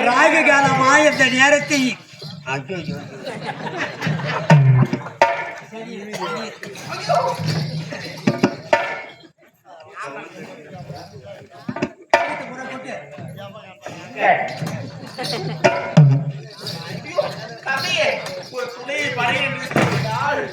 S2: ராகு காலமா இந்த நேரத்தை
S5: ஒரு துணையை படை என்று சொன்னால்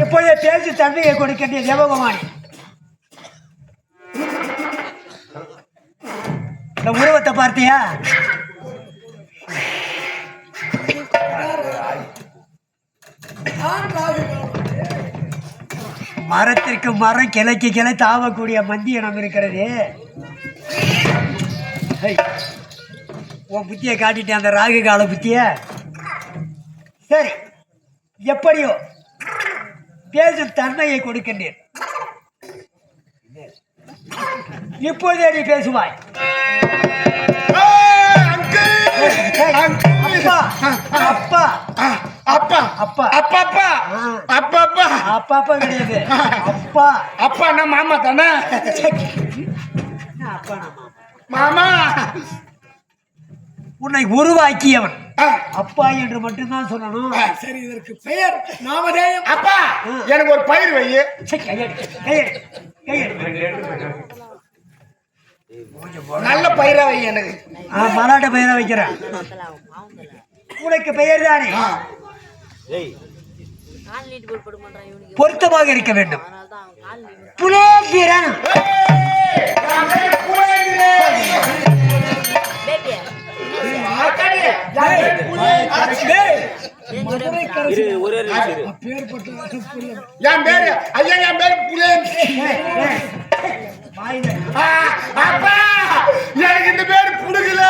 S2: இப்பொழுது பேசி தன்மையை கொடுக்கின்ற தேவகுமாரி, இந்த உருவத்தை பார்த்தியா? மரத்திற்கு மரம், கிளைக்கு கிளை தாவக்கூடிய மந்தி இனம் இருக்கிறது. உன் புத்தியை காட்டிட்டேன், அந்த ராகு கால புத்திய. சரி, எப்படியோ பேசும் தன்மையை கொடுக்கின்றேன். இப்போதே நீ பேசுவாய். அப்பா
S4: அப்பா
S2: அப்பா
S4: அப்பா அப்பா அப்பா அப்பா
S2: அப்பா அப்பா கிடையாது. அப்பா
S4: அப்பான்னா மாமா தானே?
S2: அப்பா
S4: மாமா
S2: உன்னை உருவாக்கியவன் அப்பா என்று மட்டும்தான் சொல்லணும்.
S3: சரி, இதற்கு பெயர் நாமதேயம்.
S4: அப்பா எனக்கு ஒரு பயிர் வை. நல்ல பயிரா வை எனக்கு.
S2: மராட்ட பெயரை வைக்கிறேன். உனக்கு பெயர் தானே பொருத்தமாக இருக்க வேண்டும். புலேந்திரன்.
S4: என் பேரு ஐயா, என் பேரு புலேன். அப்பா எனக்கு இந்த பேர் புடுகல,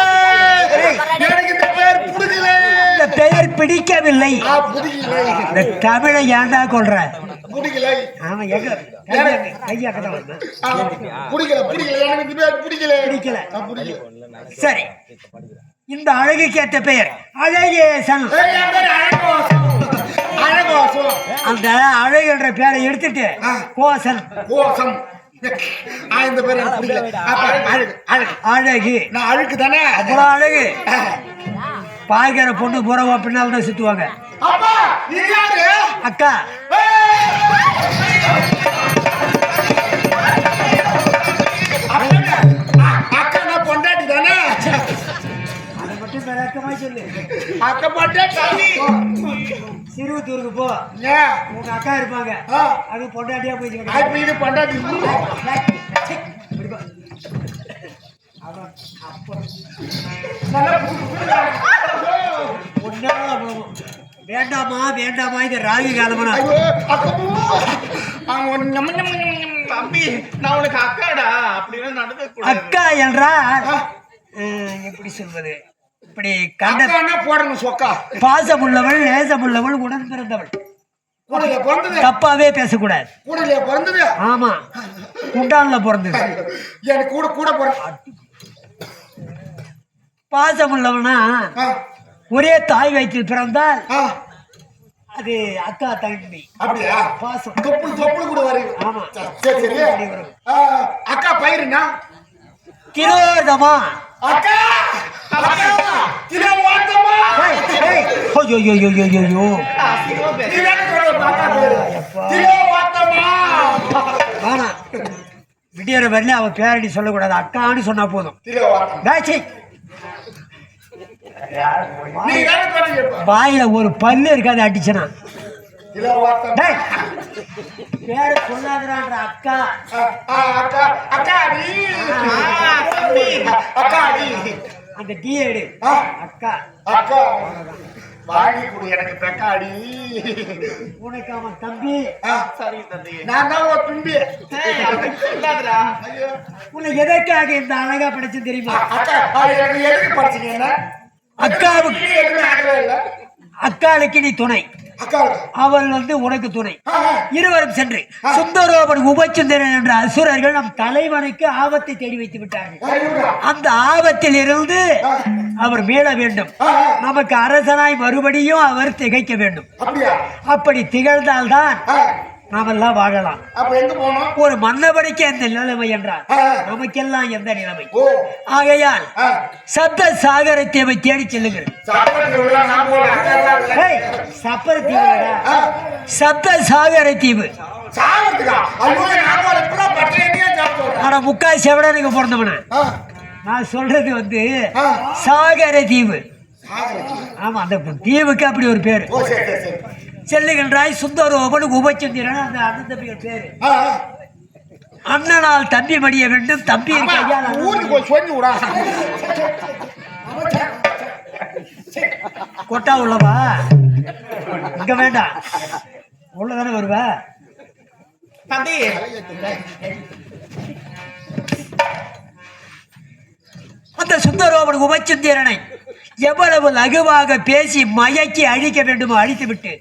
S4: எனக்கு இந்த பேர் புடுகல.
S2: இந்த பெயர் பிடிக்கவில்லை. இந்த தமிழை ஏண்டா கொள்ற?
S4: புடிக்கலை.
S2: ஆமா, கையா கதை
S4: புடிக்கல புடிக்கல, எனக்கு இந்த பேர் பிடிக்கல
S2: பிடிக்கல.
S4: புடிக்கல.
S2: சரி, இந்த அழகுக்கு ஏற்ற பெயர் அழகேசன்.
S4: என் பேர் அழகோசம். அழகோசம்.
S2: அந்த அழகு என்ற பெயரை எடுத்துட்டு கோசன்.
S4: கோசம். இந்த பேர் எனக்கு பிடிக்கல. அழகு அழகு
S2: அழகு.
S4: நான் அழுக்கு தானே?
S2: அவ்வளவு அழகு. பாய்கிற பொண்ணு புறவா பின்னால் தான் சுத்துவாங்க.
S4: அப்பா நீ யாரு?
S2: அக்கா.
S4: அக்கா நான் பொண்டாட்டி தானே?
S2: அதை மட்டும் விளக்கமா சொல்லு.
S4: அக்கா பொண்டாட்டி.
S2: சிறுவத்தூருக்கு போ, உங்க அக்கா இருப்பாங்க, அது பொண்டாட்டியா போய்
S4: இது பொண்டாட்டி.
S2: வேண்டாமா வேண்டாமா, இது ராகு காலமனா?
S5: தம்பி நான் உனக்கு அக்காடா, அப்படின்னா நடக்க
S2: அக்கா என்றால் எப்படி சொல்வது? இப்படி கண்ட
S4: போடணும் சொக்கா.
S2: பாசம் உள்ளவள், நேசம் உள்ளவள், உடன் பிறந்தவள்.
S4: கூடல பிறந்தது.
S2: தப்பாவே பேசக்கூடாது.
S4: கூடல பிறந்தது.
S2: ஆமா, குண்டான்ல பிறந்தது.
S4: எனக்கு கூட கூட பிறந்த.
S2: பாசம் உள்ளவனா ஒரே தாய் வயிற்றில் பிறந்தால் அது அக்கா தம்பி.
S4: அப்படியா?
S2: பாசம்
S4: தொப்புள் தொப்புள் கூட வரும்.
S2: ஆமா.
S4: சரி சரி. அக்கா பயிருனா
S2: திரோதமா.
S4: அக்கா திரோவாத்தமா.
S2: ஐயோ ஐயோ ஐயோ ஐயோ, வேணா விடியற வரல அவ பேரடி சொல்லக்கூடாது, அக்கான்னு சொன்னா போதும். வாயில ஒரு பல்லு இருக்காது அடிச்சனா. பேர சொல்லாதரான்ற அக்கா. அந்த டீ எடு. அக்கா
S4: அக்கா வாங்கி கொடு எனக்கு தக்காளி.
S2: உனக்கு அவன் தம்பி.
S5: சரி தம்பி,
S4: நான் தான் ஒரு தும்பி.
S5: இல்லாதடா.
S2: உன்னை எதற்காக இந்த அழகா படைச்சு தெரியுமா?
S4: அக்கா எனக்கு எதுக்கு படிச்சீங்க?
S2: அக்காவுக்கு அக்காளுக்கு நீ துணை, அவள் உனக்கு துணை. இருவரும் சென்று சுந்தரோபன் உபசுந்தரன் என்ற அசுரர்கள் நம் தலைவனுக்கு ஆபத்தை தேடி வைத்து விட்டார்கள். அந்த ஆபத்தில் இருந்து அவர் மீள வேண்டும். நமக்கு அரசனாய் மறுபடியும் அவர் திகைக்க வேண்டும். அப்படி திகழ்ந்தால்தான் நாமெல்லாம் வாழலாம். ஒரு மன்னபடிக்கு எந்த நிலைமை என்றால் நமக்கெல்லாம் எந்த நிலைமை? ஆகையால் சப்த சாகரத்தீவை தேடி செல்லுங்கள். சப்த சாகரத்தீவு ஆனா முக்கா செவடனுக்கு பிறந்தவன. நான் சொல்றது சாகர தீவு. ஆமா, அந்த தீவுக்கு அப்படி ஒரு பேரு. செல்லுகின்றாய் சுந்தரோபன் உபசுந்தரன், அந்த அண்ணன் தம்பிகள் பேரு. அண்ணனால் தம்பி மடிய வேண்டும், தம்பி கொட்டா உள்ளவா இங்க வேண்டாம், உள்ளதானே வருவ
S5: தம்பி.
S2: அந்த சுந்தரோபன் உபச்சுந்திரனை எவ்வளவு லகுவாக பேசி மயக்கி அழிக்க வேண்டுமோ அழித்துவிட்டு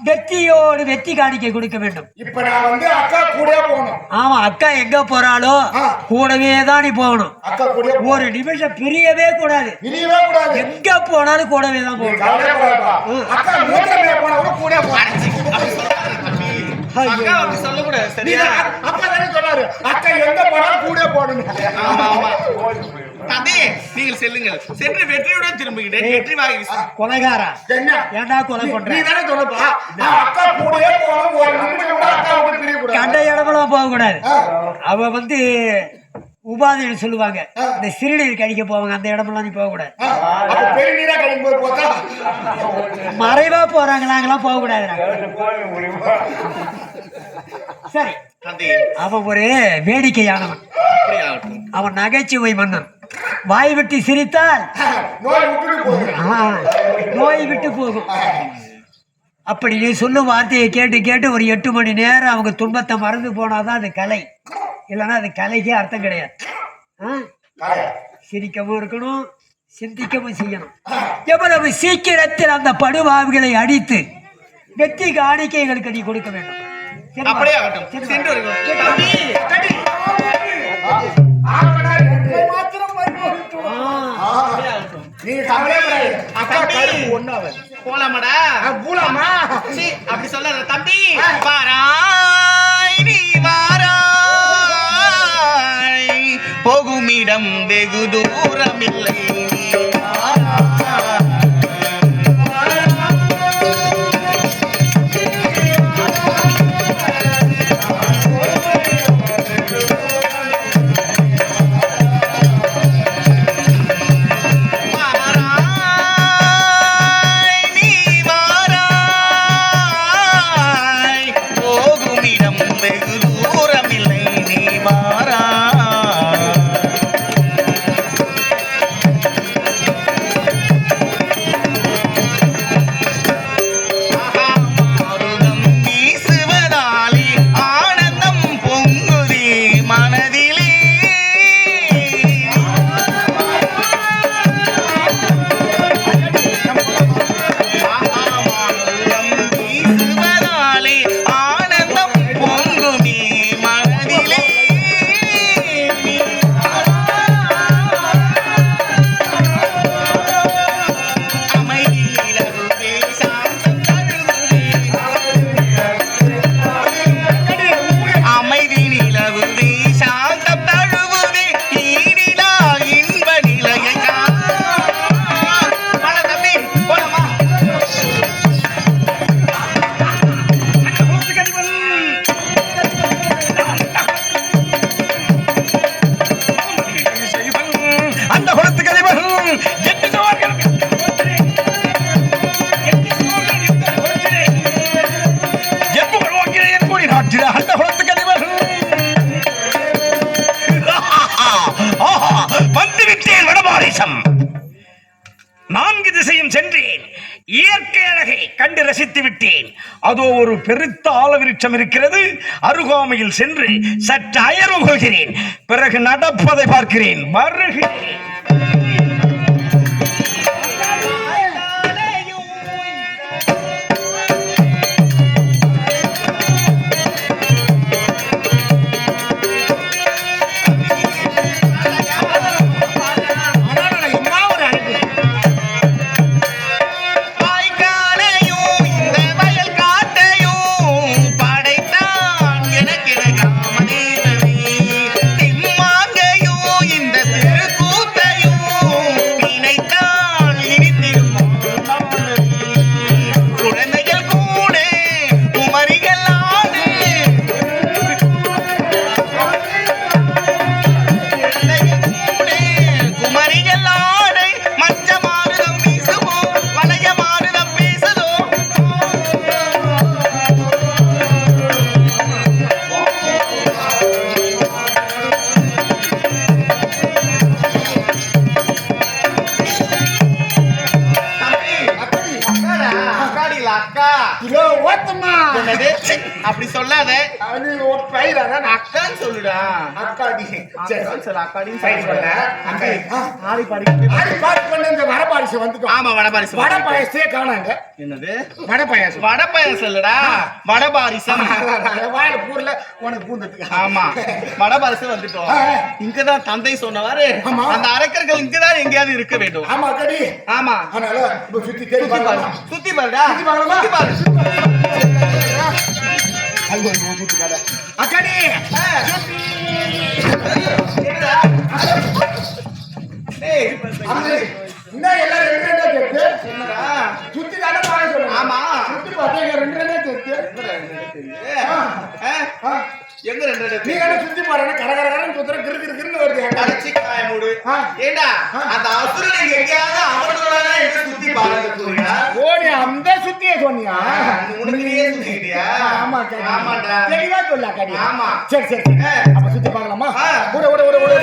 S2: வெற்றியோடு வெற்றி காணிக்கை கொடுக்க வேண்டும்.
S3: இப்ப நான் வந்து அக்கா கூட போகணும்.
S2: ஆமா, அக்கா எங்க போறாளோ கூடவே தான் நீ போகணும்.
S3: அக்கா கூட
S2: ஒரு நிமிஷம் பிரியவே கூடாது. எங்க போனாலும் கூடவே தான் போகணும்.
S3: அக்கா மூத்திரமே போனா கூட கூட போகணும்.
S5: அக்கா அப்படி சொல்லக்கூடாது, சரியா?
S3: அப்பா தானே சொன்னாரு அக்கா எங்க போனாலும் கூட போகணும்.
S5: ஆமா ஆமா. தந்தை, நீங்கள் செல்லுங்கள். சென்று வெற்றியுடன் திரும்புகிறேன். வெற்றி வாங்கி
S2: கொலைகாரா,
S3: என்ன
S2: ஏண்டா கொலை பண்ற?
S3: நீ தானே சொன்னப்பா அக்கா கூடவே போகணும். ஒரு நிமிஷம் கூட அக்கா விட்டு பிரிய கூடாது.
S2: கண்ட இடமெல்லாம் போக கூடாது. அவ வந்து உபாதைன்னு சொல்லுவாங்க, இந்த சிறுநீர் கழிக்க போவாங்க, அந்த இடமெல்லாம் நீ போக கூடாது.
S3: அப்ப பெருநீரா கழிக்கும் போது போதா
S2: மறைவா போறாங்க, நாங்களாம் போக கூடாது. சரி, அவன் ஒரு வேடிக்கையானவன், அவன் நகைச்சுவை மன்னன். வாய் விட்டு சிரித்தால் நோய் விட்டு போகும். அப்படி நீ சொல்லும் வார்த்தையை கேட்டு கேட்டு ஒரு 8 மணி நேரம் அவங்க துன்பத்தை மறந்து போனாதான் அது கலை, இல்லைன்னா அது கலைக்கே அர்த்தம் கிடையாது. சிரிக்கவும் இருக்கணும், சிந்திக்கவும் செய்யணும். எவ்வளவு சீக்கிரத்தில் அந்த படுபாவிகளை அடித்து வெற்றி காணிக்கைகளுக்கு நீ கொடுக்க வேண்டும்.
S5: அப்படியே ஆகட்டும். சென்று போலாமாடா?
S3: போலாமா?
S5: அப்படி சொல்ல தம்பி, வாராய் நீ வாராய், போகுமிடம் வெகு தூரமில்லை.
S6: இயற்கை அழகை கண்டு ரசித்து விட்டேன். அதோ ஒரு பெருத்த ஆலவிருட்சம் இருக்கிறது, அருகாமையில் சென்று சற்று அயர்வு கொள்கிறேன். பிறகு நடப்பதை பார்க்கிறேன். வருகிறேன்.
S5: கூத்த
S3: அதான்
S5: அக்கான்னு சொல்லுடா.
S3: அக்காடி. சரி
S5: அக்கான்னு சொல்லு, அக்காடின்னு
S3: சரி
S5: சொல்லு.
S3: அக்கா.
S5: ஆடி பாடி.
S3: ஆடி பாடி பண்ண இந்த வட பாயசம் வந்துட்டோம்.
S5: ஆமா, வட பாரிசம்.
S3: வட பாயசத்தையே காணாங்க.
S5: என்னது?
S3: வட பாயசம்.
S5: வட பாயசம் இல்லடா, வட பாரிசம்.
S3: வாயில பூர்ல உனக்கு பூந்ததுக்கு.
S5: ஆமா, வட பாரிசம் வந்துட்டோம். இங்கதான் தந்தை சொன்னவாறு
S3: ஆமா.
S5: அந்த அரக்கர்கள் இங்கதான் எங்கேயாவது இருக்க வேண்டும்.
S3: ஆமா அக்கடி.
S5: ஆமா,
S3: அதனால இப்ப சுத்தி தேடி
S5: சுத்தி பாரு,
S3: பாருங்க.
S5: சுத்தி பாருடா,
S3: சுத்தி பார்க்கலாமா?
S5: சுத்தி பாரு.
S3: ஐயோ ஐயோ சுத்தி காட. அக்கடி.
S5: என்னடா? டேய்,
S3: என்ன எல்லாம் ரெண்டு ரெண்டா கேட்டு
S5: என்னடா?
S3: சுத்தி காட பாய சொல்லுங்க.
S5: ஆமா.
S3: சுத்தி பார்த்தா ரெண்டு ரெண்டா கேட்டு.
S5: எங்க ரெண்டு ரெண்டு
S3: நீ என்ன சுத்தி பாருங்க கரகரகரன்னு சுத்துற கிறு கிறு கிறுன்னு வருது.
S5: கடைச்சி காய மூடு. ஏண்டா அந்த அசுரன் இங்க எங்கேயாவது அவனோட என்ன சுத்தி பாருங்க.
S3: ஓடி அந்த சுத்தியே சொன்னியா?
S5: உனக்குலயே சுத்திக்கிட்டியா?
S3: ஆமா அக்கடி.
S5: ஆமாடா.
S3: தெளிவா சொல்லு அக்கடி.
S5: ஆமா.
S3: சரி சரி அப்ப சுத்தி பார்க்கலாமா? ஓட ஓட ஓட ஓட.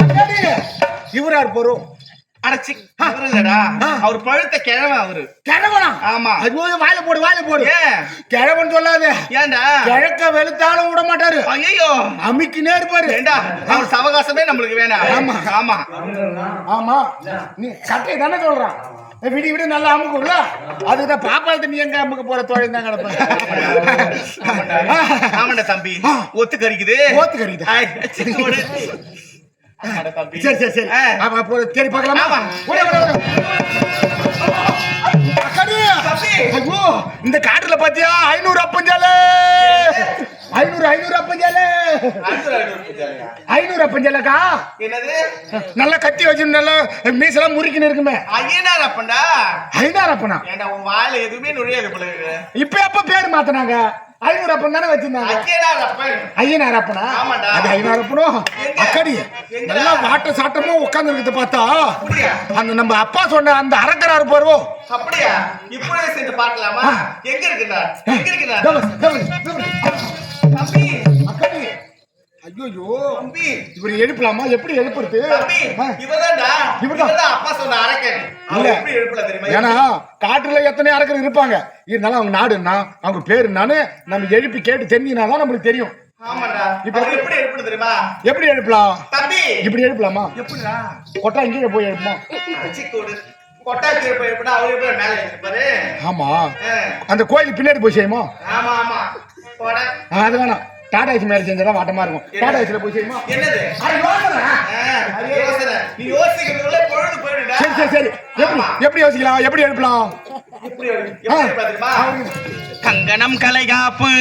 S3: அக்கடி இவரார் போறோம்.
S5: அடச்சி அவர் இல்லடா, அவர் பழுத்த கிழவன் அவரு.
S3: கிழவனா?
S5: ஆமா.
S3: ஐயோ வாயில போடு வாயில போடு.
S5: ஏன்
S3: கிழவன் சொல்லாத.
S5: ஏன்டா?
S3: கிழக்க வெளுத்தாலும் விட மாட்டாரு.
S5: ஐயோ,
S3: அமிக்கினே இருப்பாரு.
S5: ஏண்டா அவர் சவகாசமே நம்மளுக்கு வேணாம்.
S3: ஆமா.
S5: ஆமா
S3: ஆமா நீ சட்டை தானே சொல்றான். விடி விடி நல்லா அமுக்கும்ல, அதுதான் பாப்பாத்து நீ எங்க அமுக்க போற தோழி தான் கிடப்பேன்.
S5: ஆமாண்டா தம்பி, ஒத்து கறிக்குது.
S3: ஓத்து கறிக்குது.
S5: ஐ, சிக்கோடு. ஆமாடா தம்பி.
S3: சரி சரி சரி ஆமா போ தேடி பார்க்கலாமா?
S5: ஆமா.
S3: ஓட ஓட ஓட. அக்கடி
S5: தம்பி.
S3: ஐயோ இந்த காட்டுல பாத்தியா 500 அப்பஞ்சாலே. 500 அப்பஞ்சாலே. 500 அப்பஞ்சாலக்கா.
S5: என்னது?
S3: நல்லா கத்தி வச்சு நல்லா மீசெல்லாம் முறுக்கின்னு இருக்குமே.
S5: ஐயனார் அப்பன்டா.
S3: 500 அப்பனா?
S5: ஏண்டா உன் வாயில எதுவுமே நுழையாது போல இருக்கு.
S3: இப்ப எப்ப பேர் மாத்தினாங்க? 500 அப்பன் தானே வச்சிருந்தாங்க.
S5: ஐயனார் அப்பன்.
S3: ஐயனார் அப்பனா?
S5: ஆமாண்டா.
S3: அது 500 அப்பனும்
S5: எங்க?
S3: அக்கடி
S5: எங்க?
S3: நல்லா வாட்ட சாட்டமும் உட்கார்ந்து இருக்கிறத பார்த்தா
S5: அப்படியா?
S3: அந்த நம்ம அப்பா சொன்ன அந்த அரக்கராரு பாருவோ.
S5: அப்படியா? இப்பவே சென்று பார்க்கலாமா? எங்க இருக்குடா? எங்க இருக்குடா? தம்பி,
S3: அக்கடி ஐயோ
S5: தம்பி,
S3: இவரை எழுப்பலாமா? எப்படி எழுப்புறது?
S5: தம்பி, இவதான்டா.
S3: இவர்தான்.
S5: இவதான் அப்பா சொன்ன அரக்கன். அவன்
S3: இல்ல.
S5: எப்படி எழுப்பல தெரியுமா?
S3: ஏன்னா காட்டுல எத்தனை அரக்கர் இருப்பாங்க, இருந்தாலும் அவங்க நாடு என்ன அவங்க பேரு என்னன்னு நம்ம எழுப்பி கேட்டு தெரிஞ்சினாதான் நம்மளுக்கு தெரியும்.
S5: ஆமாண்டா.
S3: இப்ப
S5: அவர் எப்படி எழுப்பல தெரியுமா?
S3: எப்படி எழுப்பலாம்?
S5: தம்பி,
S3: இப்படி எழுப்பலாமா?
S5: எப்படிடா?
S3: கொட்டா இங்கே போய் எழுப்போம்.
S5: சிக்கோடு. கொட்டாச்சி போய் எப்படா அவர் எப்படி மேல எழுப்பாரு?
S3: ஆமா அந்த கோயில் பின்னாடி போய் செய்யுமா?
S5: ஆமா ஆமா. போடா.
S3: அது வேணாம், டாடா ஏசி மேல செஞ்சா வாட்டமா இருக்கும். டாடா ஏசில போய் செய்யுமா?
S5: என்னது?
S3: அது யோசனை.
S5: அது யோசனை. நீ யோசிக்கிறதுக்குள்ள பொழுது போயிடுடா.
S3: சரி சரி சரி எப்படி யோசிக்கலாம்? எப்படி எழுப்பலாம்?
S5: எப்படி எழுப்பல தெரியுமா?
S6: கங்கணம் கலைகாப்பு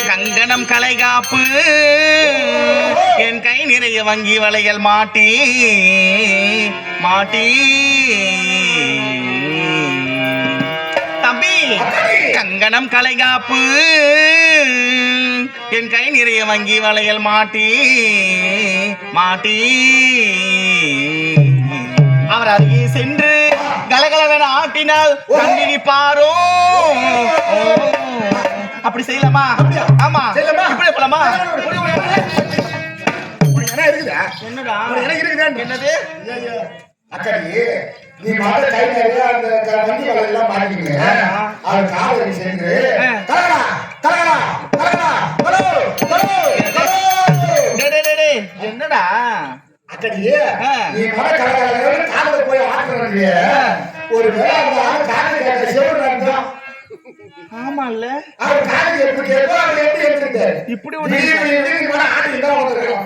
S6: கங்கணம் கலைகாப்பு என் கை நிறைய வங்கி வளையல் மாட்டி மாட்டி தம்பி, கங்கணம் கலைகாப்பு என் கை நிறைய வங்கி வளையல் மாட்டி மாட்டி அவர் அருகே சென்று கலகலவென ஆட்டினால் கண்ணினி பாரோ. அப்படி செய்யலாமா? ஆமா, இப்படி போலாமா?
S3: என்ன இருக்குதா?
S5: என்னடா?
S3: எனக்கு இருக்குதா?
S5: என்னது?
S3: அக்கடி நீ மாட்ட கை நிறைய அந்த வண்டி வலை எல்லாம் மாட்டிங்க. அது காவலுக்கு சென்று தலகடா தலகடா தலகடா ஹலோ ஹலோ
S5: என்னடா?
S3: அக்கடி நீ மாட்ட கலகலன்னு காவலுக்கு போய் ஆட்டுறீங்க. ஒரு வேளை அந்த காவல் கேட்ட சிவன் தான்.
S5: ஆமா இல்ல,
S3: அவர் காவல் எப்படி கேட்போ அவர் எப்படி எடுத்துட்டாரு.
S5: இப்படி ஒண்ணு
S3: ஆட்டி தான் வந்துருக்கோம்.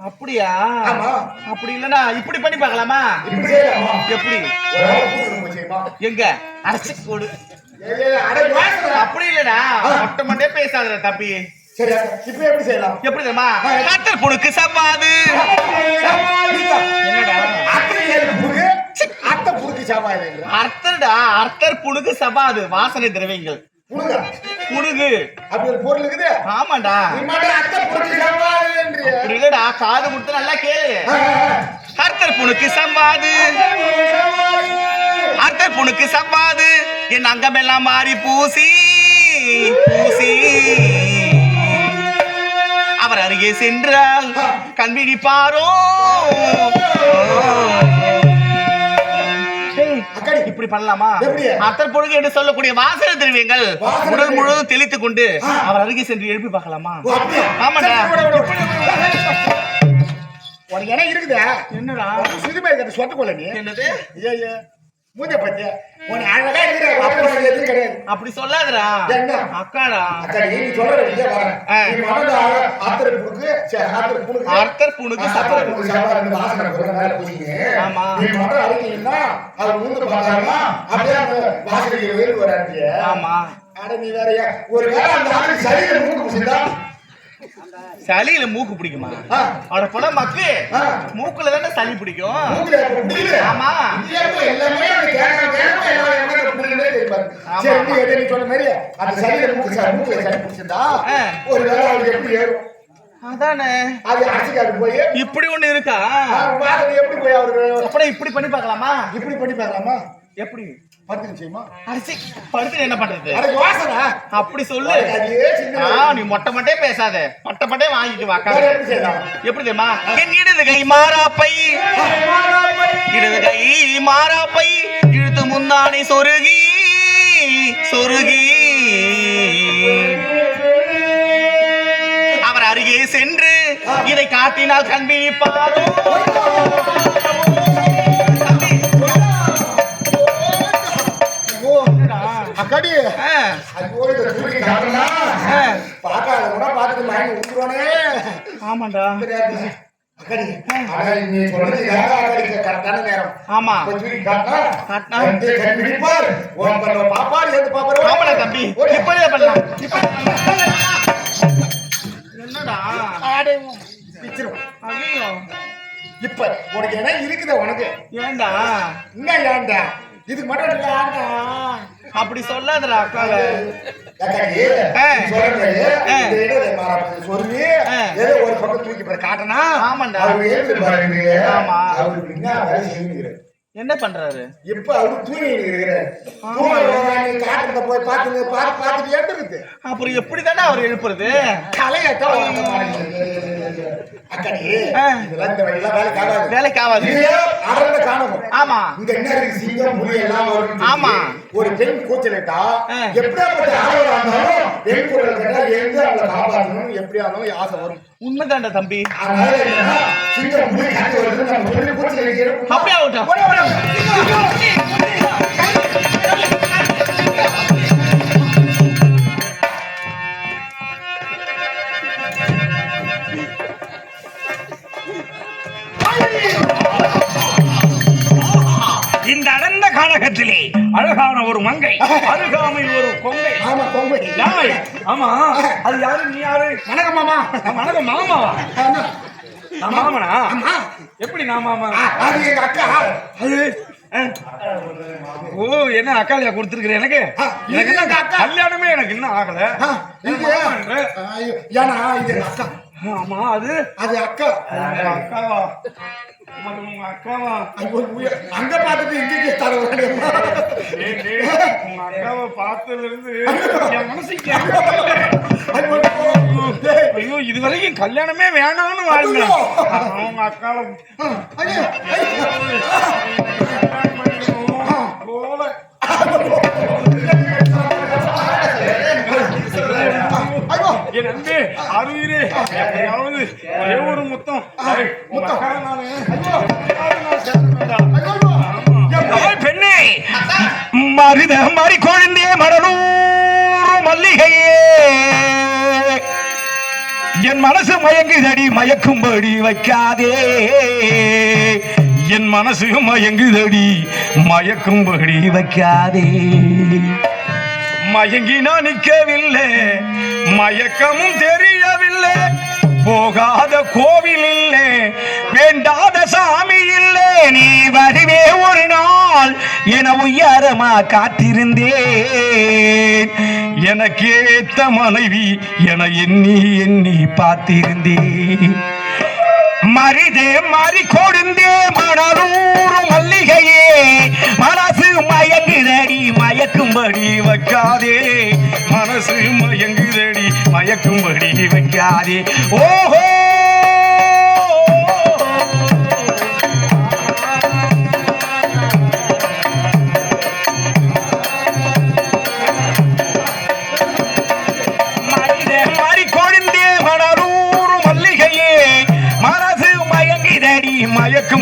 S5: அப்படியா?
S3: ஆமா.
S5: அப்படி இல்லடா, இப்படி பண்ணி பார்க்கலாமா?
S3: இப்படி செய்யலாமா?
S5: எப்படி?
S3: ஒரு ஆள் கூப்பிட்டு போய் செய்யுமா?
S5: எங்க? அரைச்சு கொடு.
S3: அட வாசனை.
S5: அப்படி இல்லடா, மொட்டை மண்டே பேசாத தம்பி.
S3: சரி இப்ப எப்படி செய்யலாம்?
S5: எப்படி தெரியுமா?
S6: காத்தல் புழுக்கு சவ்வாது
S5: என்னடா?
S3: அத்தை புடுக்கு சாப்பாடு
S5: அர்த்தர்டா, அர்த்தர் புழுகு சபாது வாசனை திரவியங்கள்.
S3: புடுங்க
S5: புழுகு
S3: அப்படி ஒரு பொருள் இருக்குது.
S5: ஆமாண்டா.
S3: நீ மட்டும் அத்தை புடுக்கு சாப்பாடு
S5: அப்படி இல்லடா, காது கொடுத்து நல்லா கேளு.
S6: அர்த்தர் புழுக்கு சவ்வாது அர்த்தர் புழுக்கு சவ்வாது என் அங்கமெல்லாம் மாறி பூசி பூசி அவர் அருகே சென்றால் கண்விழி பாரோ.
S3: அக்கடி
S5: இப்ப எப்படி பண்ணலாமா?
S3: எப்படி?
S5: அத்தர் பொழுது என்று சொல்லக்கூடிய வாசனை திரவியங்கள் உடல் முழுவதும் தெளித்துக் கொண்டு அவர் அருகே சென்று எழுப்பி பார்க்கலாமா?
S3: ஓ, அப்படியா?
S5: ஆமாடா.
S3: உனக்கு என்ன இருக்குதா?
S5: என்னடா
S3: சிறுமை இருக்கிற சொட்ட கொள்ள நீ
S5: என்னது?
S3: ஐயா மூஞ்ச பத்தி உனக்கு அழகா இருக்கிற அப்பா எதுவும் கிடையாது.
S5: அப்படி சொல்லாதடா.
S3: என்ன?
S5: அக்காடா.
S3: அக்கா நீ சொல்ற விஜய வரேன். நீ மனத ஆத்தர் புடுக்கு ஆத்தர் புடுக்கு
S5: அர்த்தர் புணுக்கு சத்தர்
S3: புடுக்கு சாப்பாடு வாசனை கொள்ள மேல போறீங்க.
S5: ஆமா.
S3: நீ மனத அடிச்சீங்கன்னா அவர் மூந்து பார்த்தாருன்னா அப்படியே அந்த வாசனைக்கு வேறு வராது.
S5: ஆமா.
S3: அட நீ வேறயா ஒரு வேளை அந்த ஆளு சரியில மூக்கு புடிச்சா
S5: சளியில மூக்கு பிடிக்குமா? அவட போல மக்கு மூக்குல தானே சளி பிடிக்கும்.
S3: மூக்குல புடிக்குது.
S5: ஆமா.
S3: இது எல்லாமே அந்த கேன எல்லாம் புடிக்குதே தெரியும். சரி நீ எதை நீ சொன்ன மாதிரி அந்த சரியில மூக்குல சளி பிடிச்சிருந்தா ஒரு வேளை அவருக்கு எப்படி ஏறும்?
S5: அதானே.
S3: அது அடிச்சுக்காது போய்
S5: இப்படி ஒண்ணு இருக்கா?
S3: வாசனை எப்படி போய் அவரு
S5: அப்படியே இப்படி பண்ணி பார்க்கலாமா?
S3: இப்படி பண்ணி பார்க்கலாமா?
S5: எப்படி
S3: படுத்து நிச்சயமா
S5: அரிசி படுத்து என்ன பண்றது?
S3: அதுக்கு வாசனை
S5: அப்படி சொல்லு.
S3: அதே சின்ன
S5: நீ மொட்டை மட்டே பேசாத. மொட்டை மட்டே வாங்கிட்டு வாக்கா.
S3: வேற எப்படி செய்யலாம்?
S5: எப்படி தெரியுமா? என் இடது கை மாறாப்பை இடது கை மாறாப்பை இழுத்து முந்தானை சொருகி சொருகி அவர் அருகே சென்று இதை காட்டினால் கண்பிப்பாரோ?
S3: அக்கடி ஐயோ இந்த துணிக்கு காட்டனா பாக்காத கூட பார்த்து மயங்கி ஊத்துறானே.
S5: ஆமாண்டா.
S3: அக்கடி அக்கடி நீ சொல்றது அக்கடி கரெக்டான நேரம்.
S5: ஆமா.
S3: துணிக்கு காட்டனா
S5: காட்டினா
S3: அந்த கண்பிடிப்பார் ஓம் பண்ண பாப்பார் எது பாப்பார்.
S5: ஆமாடா தம்பி. இப்படியே பண்ணலாம். என்னடா
S3: ஆடே பிச்சிரும்.
S5: ஐயோ
S3: இப்ப உனக்கு என்ன இருக்குது உனக்கு?
S5: ஏண்டா
S3: என்ன ஏன்டா இதுக்கு மட்டும் ஏன்டா
S5: அப்படி சொல்லாதடா அக்காவை.
S3: அக்கடி சொல்றது இந்த இடத்தை மாறாம சொல்லி ஏதோ ஒரு பக்கம் தூக்கி போய் காட்டனா.
S5: ஆமாண்டா.
S3: அவர் ஏந்து பாருங்க.
S5: ஆமா.
S3: அவருக்கு என்ன வேலை செய்யுங்க?
S5: என்ன பண்றாரு?
S3: இப்ப அவரு தூங்கி இருக்கிறாரு. தூங்கி காட்டுறத போய் பார்த்துட்டு ஏற்றுறது.
S5: அப்புறம் எப்படி தானே அவர் எழுப்புறது?
S3: கலையத்தான் அக்கடி இதெல்லாம் இந்த வழியெல்லாம் வேலைக்கு ஆகாது.
S5: வேலைக்கு ஆகாது.
S3: அடர்ந்த காணவும். ஆமா. இங்க என்ன இருக்கு? சிங்கம் புலி எல்லாம் வரும்.
S5: ஆமா.
S3: ஒரு பெண் கூச்சலிட்டா எப்படியாப்பட்ட ஆளவரா இருந்தாலும் பெண் குரல் கேட்டா எங்க அவளை காப்பாற்றணும் எப்படியா இருந்தாலும் ஆசை வரும்.
S5: உண்மைதான்டா தம்பி.
S3: அதனால சிங்கம் புலி காட்டி வருது நம்ம பெண் கூச்சலிட்டு
S5: அப்படியே ஆகட்டும்.
S6: இந்த அடர்ந்த கானகத்திலே அழகான ஒரு மங்கை, அருகாமையில் ஒரு கொங்கை.
S3: ஆமா கொங்கை.
S6: யாய்? ஆமா அது யாரு? நீ யாரு?
S3: வணக்கம் மாமா.
S6: வணக்கம் மாமாவா? நான் மாமனா? எப்படி நான் மாமா?
S3: அது எங்க அக்கா.
S6: அது ஓ என்ன அக்காலியா கொடுத்துருக்குற எனக்கு? எனக்கு என்ன கல்யாணமே எனக்கு இன்னும் ஆகல.
S3: ஏன்னா இது அக்கா.
S6: ஆமா அது
S3: அக்கா.
S6: அக்காவா? உங்க அக்காவா?
S3: அங்க பாத்துட்டு இங்க தரவானே.
S6: உங்க அக்காவை பார்த்ததுல இருந்து என் மனசுக்கு ஐயோ இதுவரைக்கும் கல்யாணமே வேணாம்னு வாழ்ந்த உங்க அக்காவை போல என் அன்பே அருவிரே யாவது ஒரே ஒரு முத்தம் பெண்ணே மருத மாறி குழந்தே மரலூர் மல்லிகையே என் மனசு மயங்குதடி மயக்கும்படி வைக்காதே என் மனசு மயங்குதடி மயக்கும்படி வைக்காதே மயங்கி நான் நிற்கவில்லை மயக்கமும் தெரியவில்லை போகாத கோவில் இல்லை வேண்டாத சாமி இல்லை நீ வருவே ஒரு நாள் என உயரமா காத்திருந்தேன் எனக்கேத்த மனைவி என எண்ணி எண்ணி பார்த்திருந்தேன் மரிதே மாறி கொடுந்தே மணலூர் மல்லிகையே மனசு மயங்குதடி மயக்கும்படி வைக்காதே மனசு மயங்குதடி மயக்கும்படி வைக்காதே ஓஹோ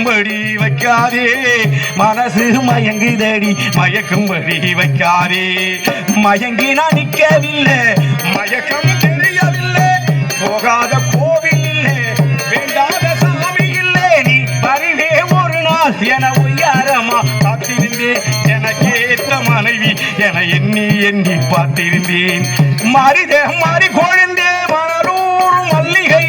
S6: மயக்கும்படி வைக்காதே, மனசு மயங்குதடி மயக்கும்படி வைக்காதே. மயங்கினா நிக்கவில்லை, மயக்கம் தெரியவில்லை, போகாத கோவில் இல்லை, வேண்டாத சாமி இல்லை. நீ வருவே ஒரு நாள் என ஒய்யாரமா காத்திருந்தேன், எனக்கேற்ற மனைவி என எண்ணி எண்ணி பார்த்திருந்தேன். மாறிதே மாறி கொழுந்தே மலரூர் மல்லிகை.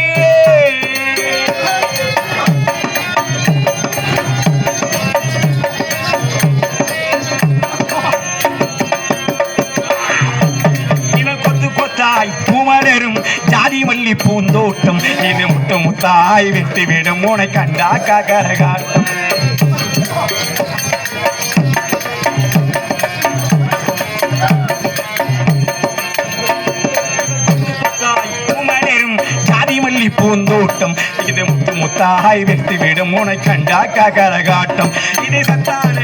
S6: பூமலரும் ஜாதி மல்லி பூந்தோட்டம், இது முட்ட முத்தாய் விட்டு விடும் உனை கண்டா கரகாட்டம். பூமலரும் ஜாதி மல்லி பூந்தோட்டம், இது முத்து முத்தாய் விட்டு விடும் உனை கண்டா கரகாட்டம். இது சத்தான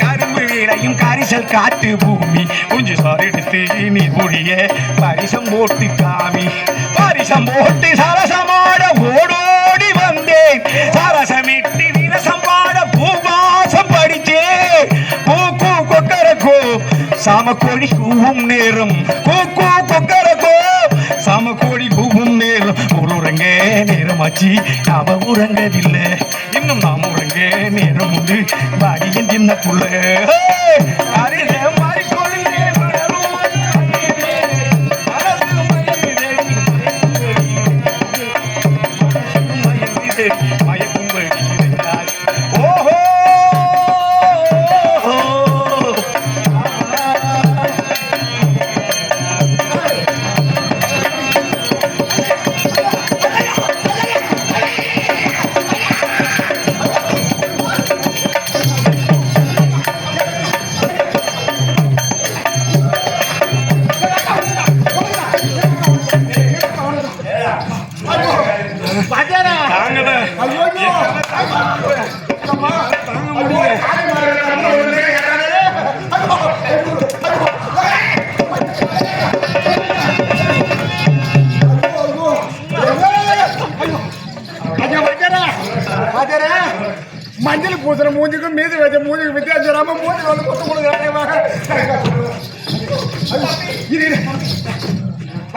S6: கரும்பு விளையும் கரிசல் காட்டு பூமி, குஞ்சு சார் எடுத்து நீர் புழிய பரிசம் போட்டு காமி. பரிசம் போட்டு சரசமாட ஓடோடி வந்தேன், சரசமிட்டு விரசம் பாட பூவாசம் படிச்சேன். பூக்கூ கொக்கரக்கோ சாமக்கோழி கூவும் நேரம், பூக்கூ கொக்கரக்கோ சாமக்கோழி கூவும் நேரம். உறங்க நேரமாச்சு நாம உறங்கவில்லை, இன்னும் நாம் உறங்க நேரம் உண்டு பாடியின் சின்ன புள்ள. அரிதே மாறி கொழுந்தே மலரும் மயக்கும்படி வைத்தாய். ஓஹோ
S3: மஞ்சள் பூசுற மூஞ்சுக்கும் மீது வச்ச மூஞ்சுக்கு வித்தியாசம் மூஞ்சி வந்து கொத்து கொடுக்குறாங்க.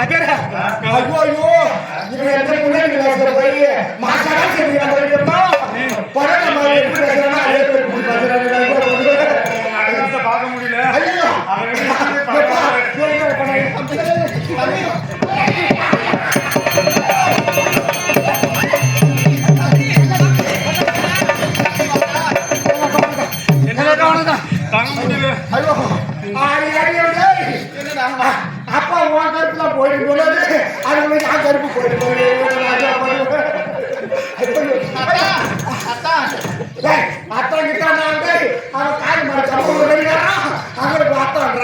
S3: ஐயோ ஐயோ இவங்க எந்த முன்னாடி போய் மாசாரா பார்க்க முடியல. ஐயோ அப்பா உன் கருப்பு தான் போயிட்டு சொல்லாது, அது நான் கருப்பு போயிட்டு அத்தான் கிட்ட அவன் காய் மரம் அவங்களுக்கு அத்தான்